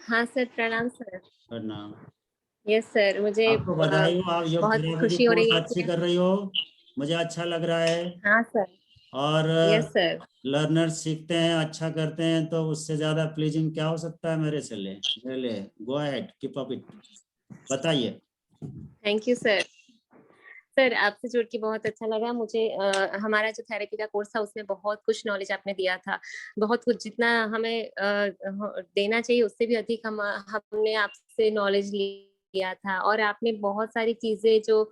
हाँ सर, प्रणाम सर। प्रणाम। यस सर, मुझे आपको बधाई हो, आप योग बहुत थेरेपी की खुशी हो कोर्स रही है अच्छी कि कर रही हो, मुझे अच्छा लग रहा है। हाँ सर, और यस सर। लर्नर्स सीखते हैं, अच्छा करते हैं तो उससे ज्यादा प्लीजिंग क्या हो सकता है मेरे लिए। Go ahead, keep up it. बताइए। Thank you sir. सर आपसे जुड़ के बहुत अच्छा लगा मुझे। हमारा जो थेरेपी का कोर्स था उसमें बहुत कुछ नॉलेज आपने दिया था, बहुत कुछ जितना हमें देना चाहिए उससे भी अधिक हमने आपसे नॉलेज लिया था। और आपने बहुत सारी चीजें जो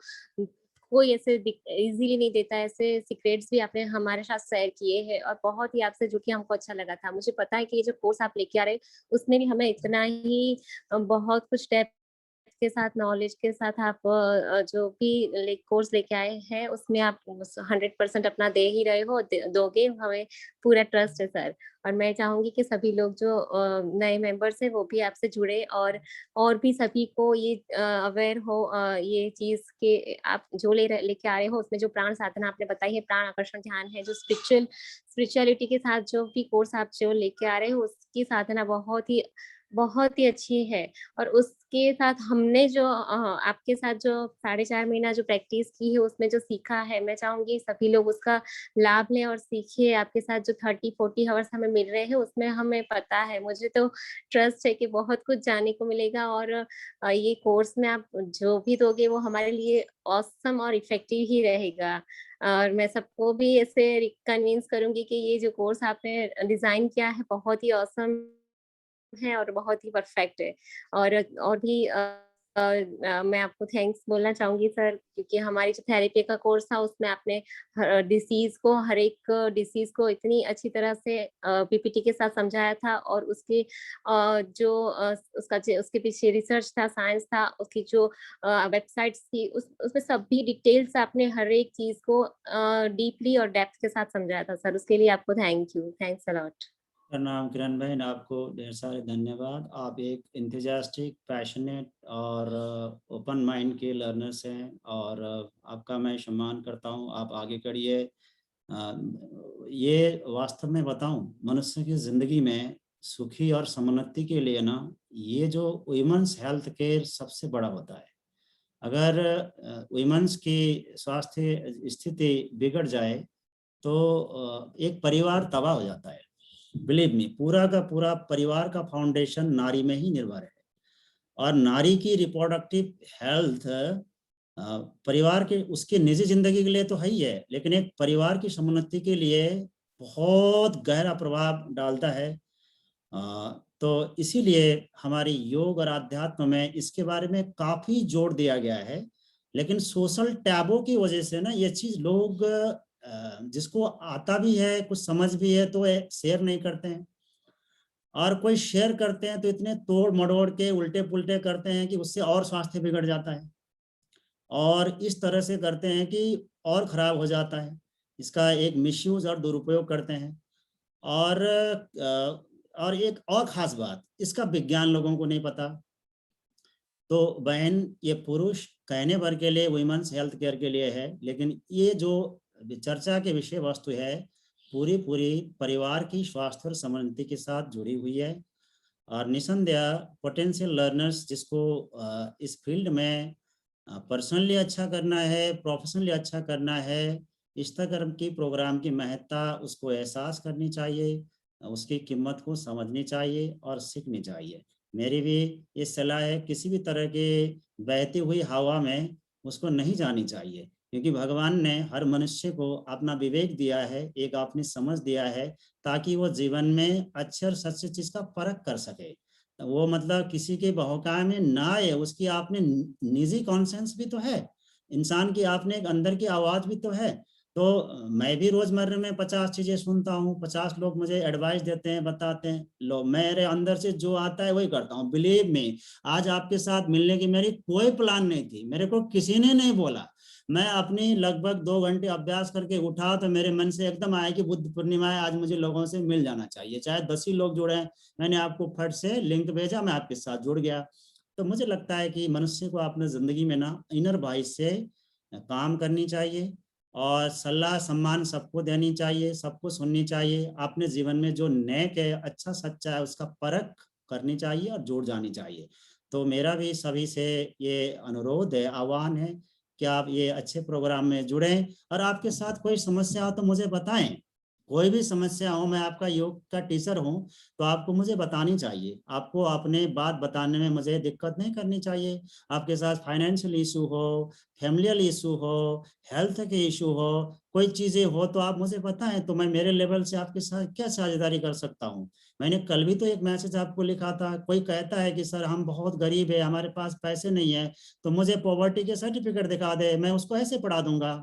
कोई ऐसे इजीली नहीं देता, ऐसे सीक्रेट्स भी आपने हमारे साथ शेयर किए हैं और बहुत ही आपसे जुड़ के हमको अच्छा लगा था। मुझे पता है कि ये जो कोर्स आप लेके आ रहे हैं उसमें भी हमें इतना ही बहुत कुछ डेप्थ के साथ, नॉलेज के साथ आप जो भी कोर्स लेके आए हैं उसमें आप 100% अपना दे ही रहे हो, दोगे, हमें पूरा ट्रस्ट है सर। और मैं चाहूंगी कि सभी लोग जो नए मेंबर्स हैं वो भी आपसे जुड़े और भी सभी को ये अवेयर हो ये चीज के आप जो लेके आ रहे हो उसमें जो प्राण साधना आपने बताई है, प्राण आकर्षण ध्यान है, जो स्पिरिचुअलिटी के साथ जो भी कोर्स आप जो लेके आ रहे हो उसकी साधना बहुत ही अच्छी है। और उसके साथ हमने जो आपके साथ जो 4.5 महीना जो प्रैक्टिस की है उसमें जो सीखा है, मैं चाहूंगी सभी लोग उसका लाभ लें और सीखिए। आपके साथ जो 30-40 आवर्स हमें मिल रहे हैं उसमें हमें पता है, मुझे तो ट्रस्ट है कि बहुत कुछ जानने को मिलेगा। और ये कोर्स में आप जो भी दोगे वो हमारे लिए ऑसम और इफेक्टिव ही रहेगा। और मैं सबको भी ऐसे कन्विंस करूंगी कि ये जो कोर्स आपने डिजाइन किया है बहुत ही ऑसम है और बहुत ही परफेक्ट है। और भी मैं आपको थैंक्स बोलना चाहूंगी सर, क्योंकि हमारी जो थेरेपी का कोर्स था उसमें आपने हर एक डिसीज को इतनी अच्छी तरह से पीपीटी के साथ समझाया था, और उसके उसके पीछे रिसर्च था, साइंस था, उसकी जो वेबसाइट्स थी, उसमें सभी डिटेल्स आपने हर एक चीज को डीपली और डेप्थ के साथ समझाया था सर। उसके लिए आपको थैंक्स अ लॉट। प्रणाम किरण बहन, आपको ढेर सारे धन्यवाद। आप एक इंथुजियास्टिक, पैशनेट और ओपन माइंड के लर्नर्स हैं, और आपका मैं सम्मान करता हूं। आप आगे करिए। ये वास्तव में बताऊं, मनुष्य की ज़िंदगी में सुखी और समुन्नति के लिए ना, ये जो वुमेन्स हेल्थ केयर सबसे बड़ा होता है। अगर वुमेन्स की स्वास्थ्य स्थिति बिगड़ जाए तो एक परिवार तबाह हो जाता है। बिलीव मी, पूरा का पूरा परिवार का फाउंडेशन नारी में ही निर्भर है, और नारी की रिप्रोडक्टिव हेल्थ परिवार के, उसकी निजी जिंदगी के लिए तो है ही है, लेकिन एक परिवार की समुन्नति के लिए बहुत गहरा प्रभाव डालता है। तो इसीलिए हमारी योग और आध्यात्म में इसके बारे में काफी जोर दिया गया है। लेकिन सोशल टैबों की वजह से ना ये चीज लोग जिसको आता भी है, कुछ समझ भी है, तो शेयर नहीं करते हैं, और कोई शेयर करते हैं तो इतने तोड़ मड़ोड़ के उल्टे पुल्टे करते हैं कि उससे और स्वास्थ्य बिगड़ जाता है, और इस तरह से करते हैं कि और खराब हो जाता है। इसका एक मिसयूज और दुरुपयोग करते हैं। और एक और खास बात, इसका विज्ञान लोगों को नहीं पता। तो बहन, ये पुरुष कहने भर के लिए वुमेन्स हेल्थ केयर के लिए है, लेकिन ये जो चर्चा के विषय वस्तु है पूरी पूरी परिवार की स्वास्थ्य और समृद्धि के साथ जुड़ी हुई है। और निसंदेह पोटेंशियल लर्नर्स जिसको इस फील्ड में पर्सनली अच्छा करना है, प्रोफेशनली अच्छा करना है, इस तरह की प्रोग्राम की महत्ता उसको एहसास करनी चाहिए, उसकी कीमत को समझनी चाहिए और सीखनी चाहिए। मेरी भी ये सलाह है, किसी भी तरह के बहती हुई हवा में उसको नहीं जानी चाहिए, क्योंकि भगवान ने हर मनुष्य को अपना विवेक दिया है, एक अपनी समझ दिया है, ताकि वो जीवन में अच्छे और सच्ची चीज का परख कर सके। वो मतलब किसी के बहकावे में ना आए, उसकी आपने निजी कॉन्सेंस भी तो है, इंसान की आपने एक अंदर की आवाज भी तो है। तो मैं भी रोजमर्रा में 50 चीजें सुनता हूँ, 50 लोग मुझे एडवाइस देते हैं, बताते हैं, लो मेरे अंदर से जो आता है वही करता हूँ। बिलीव मी, आज आपके साथ मिलने की मेरी कोई प्लान नहीं थी, मेरे को किसी ने नहीं बोला। मैं अपनी लगभग 2 घंटे अभ्यास करके उठा तो मेरे मन से एकदम आया कि बुद्ध पूर्णिमा है, आज मुझे लोगों से मिल जाना चाहिए, चाहे 10 ही लोग जुड़े। मैंने आपको फट से लिंक भेजा, मैं आपके साथ जुड़ गया। तो मुझे लगता है कि मनुष्य को अपने जिंदगी में ना इनर वॉइस से काम करनी चाहिए, और सलाह सम्मान सबको देनी चाहिए, सबको सुननी चाहिए। अपने जीवन में जो नेक है, अच्छा सच्चा है, उसका परख करनी चाहिए और जुड़ जानी चाहिए। तो मेरा भी सभी से ये अनुरोध है, आह्वान है कि आप ये अच्छे प्रोग्राम में जुड़ें, और आपके साथ कोई समस्या हो तो मुझे बताएं। कोई भी समस्या हो, मैं आपका योग का टीचर हूं, तो आपको मुझे बतानी चाहिए। आपको अपने बात बताने में मुझे दिक्कत नहीं करनी चाहिए। आपके साथ फाइनेंशियल इशू हो, फैमिलियल इशू हो, हेल्थ के इशू हो, कोई चीजें हो तो आप मुझे बताएं, तो मैं मेरे लेवल से आपके साथ क्या साझेदारी कर सकता हूं। मैंने कल भी तो एक मैसेज आपको लिखा था, कोई कहता है कि सर हम बहुत गरीब है, हमारे पास पैसे नहीं है, तो मुझे पॉवर्टी के सर्टिफिकेट दिखा दे, मैं उसको ऐसे पढ़ा दूंगा।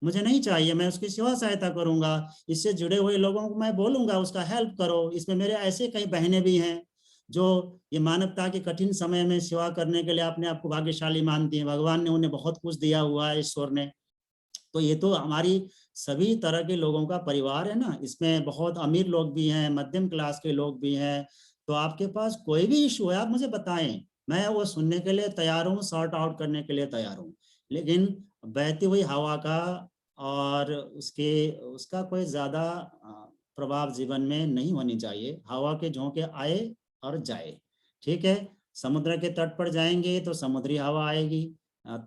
मुझे नहीं चाहिए, मैं उसकी सेवा सहायता करूंगा। इससे जुड़े हुए लोगों को मैं बोलूंगा उसका हेल्प करो। इसमें मेरे ऐसे कई बहनें भी हैं जो ये मानवता के कठिन समय में सेवा करने के लिए अपने आप को भाग्यशाली मानती हैं। भगवान ने उन्हें बहुत कुछ दिया हुआ है, ईश्वर ने। तो ये तो हमारी सभी तरह के लोगों का परिवार है ना, इसमें बहुत अमीर लोग भी हैं, मध्यम क्लास के लोग भी हैं। तो आपके पास कोई भी इशू है, आप मुझे बताएं, मैं वो सुनने के लिए तैयार हूँ, सॉर्ट आउट करने के लिए तैयार हूँ। लेकिन बहती हुई हवा का और उसका कोई ज्यादा प्रभाव जीवन में नहीं होनी चाहिए। हवा के झोंके आए और जाए, ठीक है। समुद्र के तट पर जाएंगे तो समुद्री हवा आएगी,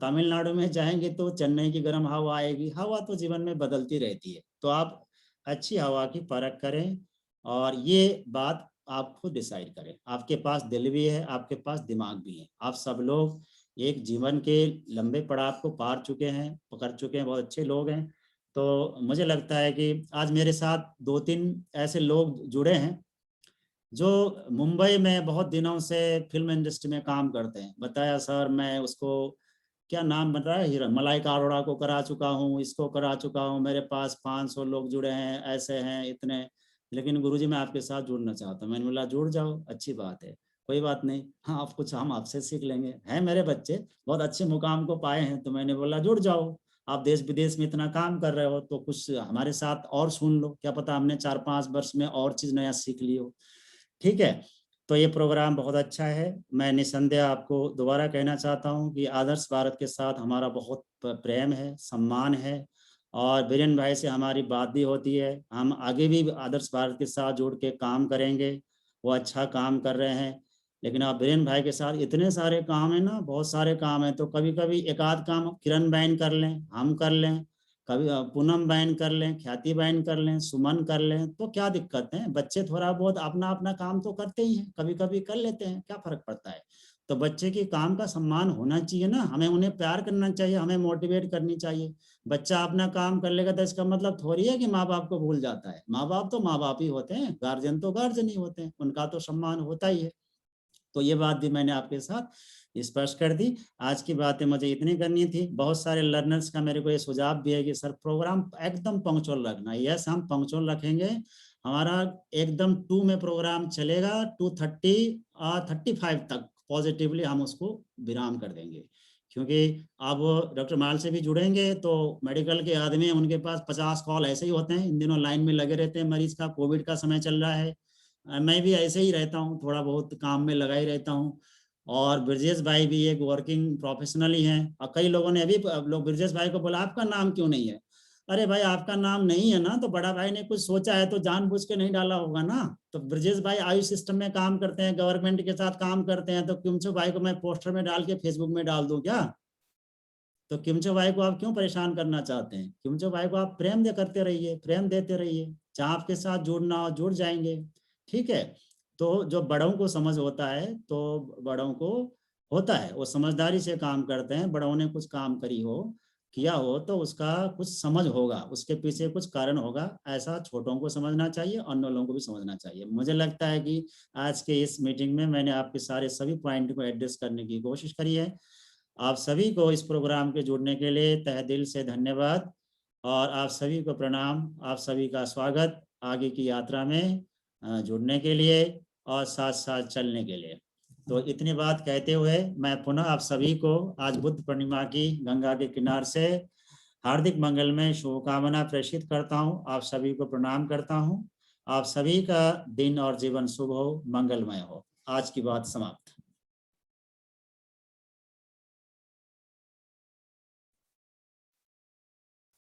तमिलनाडु में जाएंगे तो चेन्नई की गर्म हवा आएगी। हवा तो जीवन में बदलती रहती है, तो आप अच्छी हवा की परख करें, और ये बात आप खुद डिसाइड करें। आपके पास दिल भी है, आपके पास दिमाग भी है। आप सब लोग एक जीवन के लंबे पड़ाव को पार चुके हैं, पकड़ चुके हैं, बहुत अच्छे लोग हैं। तो मुझे लगता है कि आज मेरे साथ 2-3 ऐसे लोग जुड़े हैं जो मुंबई में बहुत दिनों से फिल्म इंडस्ट्री में काम करते हैं, बताया सर मैं उसको क्या नाम बन रहा है, हीरा मलाइका अरोड़ा को करा चुका हूँ, इसको करा चुका हूँ, मेरे पास 500 लोग जुड़े हैं, ऐसे हैं इतने, लेकिन गुरुजी मैं आपके साथ जुड़ना चाहता हूँ। मैंने बोला जुड़ जाओ, अच्छी बात है, कोई बात नहीं, हाँ आप कुछ हम आपसे सीख लेंगे, हैं मेरे बच्चे बहुत अच्छे मुकाम को पाए हैं, तो मैंने बोला जुड़ जाओ, आप देश विदेश में इतना काम कर रहे हो तो कुछ हमारे साथ और सुन लो, क्या पता हमने 4-5 वर्ष में और चीज नया सीख ली हो। ठीक है, तो ये प्रोग्राम बहुत अच्छा है। मैं निसंदेह आपको दोबारा कहना चाहता हूँ कि आदर्श भारत के साथ हमारा बहुत प्रेम है, सम्मान है, और बीरेन भाई से हमारी बात भी होती है। हम आगे भी आदर्श भारत के साथ जुड़ के काम करेंगे, वो अच्छा काम कर रहे हैं, लेकिन आप बीरेन भाई के साथ इतने सारे काम है ना, बहुत सारे काम है, तो कभी कभी एक आध काम किरण बहन कर लें, हम कर लें, कभी पूनम बहन कर लें, ख्याति बहन कर लें, सुमन कर लें, तो क्या दिक्कत है, बच्चे थोड़ा बहुत अपना अपना काम तो करते ही हैं, कभी कभी कर लेते हैं, क्या फर्क पड़ता है। तो बच्चे के काम का सम्मान होना चाहिए ना, हमें उन्हें प्यार करना चाहिए, हमें मोटिवेट करनी चाहिए। बच्चा अपना काम कर लेगा तो इसका मतलब थोड़ी है कि माँ बाप को भूल जाता है, माँ बाप तो माँ बाप ही होते हैं, गार्जियन तो गार्जियन ही होते हैं, उनका तो सम्मान होता ही है। तो ये बात भी मैंने आपके साथ स्पष्ट कर दी। आज की बातें मुझे इतनी करनी थी। बहुत सारे लर्नर्स का मेरे को ये सुझाव भी है कि सर प्रोग्राम एकदम पंक्चुअल रखना। यस, हम पंक्चुअल रखेंगे, हमारा एकदम 2 में प्रोग्राम चलेगा, 2:30 और 35 तक पॉजिटिवली हम उसको विराम कर देंगे, क्योंकि अब डॉक्टर माल से भी जुड़ेंगे तो मेडिकल के आदमी उनके पास 50 कॉल ऐसे ही होते हैं, इन दिनों लाइन में लगे रहते हैं मरीज का, कोविड का समय चल रहा है, मैं भी ऐसे ही रहता हूँ, थोड़ा बहुत काम में लगा ही रहता हूँ। और ब्रजेश भाई भी एक वर्किंग प्रोफेशनल ही हैं, और कई लोगों ने अभी लोग ब्रजेश भाई को बोला आपका नाम क्यों नहीं है, अरे भाई आपका नाम नहीं है ना, तो बड़ा भाई ने कुछ सोचा है तो जानबूझ के नहीं डाला होगा ना। तो ब्रजेश भाई आयुष सिस्टम में काम करते हैं, गवर्नमेंट के साथ काम करते हैं, तो किमचो भाई को मैं पोस्टर में डाल के फेसबुक में डाल दूं क्या? तो किमचो भाई को आप क्यों परेशान करना चाहते हैं? किमचो भाई को आप प्रेम दे करते रहिए, प्रेम देते रहिए, जहाँ आपके साथ जुड़ना हो जुड़ जाएंगे। ठीक है, तो जो बड़ों को समझ होता है तो बड़ों को होता है, वो समझदारी से काम करते हैं, बड़ों ने कुछ काम करी हो किया हो तो उसका कुछ समझ होगा, उसके पीछे कुछ कारण होगा, ऐसा छोटों को समझना चाहिए और लोगों को भी समझना चाहिए। मुझे लगता है कि आज के इस मीटिंग में मैंने आपके सारे सभी पॉइंट को एड्रेस करने की कोशिश करी है। आप सभी को इस प्रोग्राम के जुड़ने के लिए तहे दिल से धन्यवाद, और आप सभी को प्रणाम, आप सभी का स्वागत आगे की यात्रा में जुड़ने के लिए और साथ साथ चलने के लिए। तो इतनी बात कहते हुए मैं पुनः आप सभी को आज बुद्ध पूर्णिमा की गंगा के किनारे से हार्दिक मंगलमय शुभकामना प्रेषित करता हूं, आप सभी को प्रणाम करता हूं। आप सभी का दिन और जीवन शुभ हो, मंगलमय हो। आज की बात समाप्त।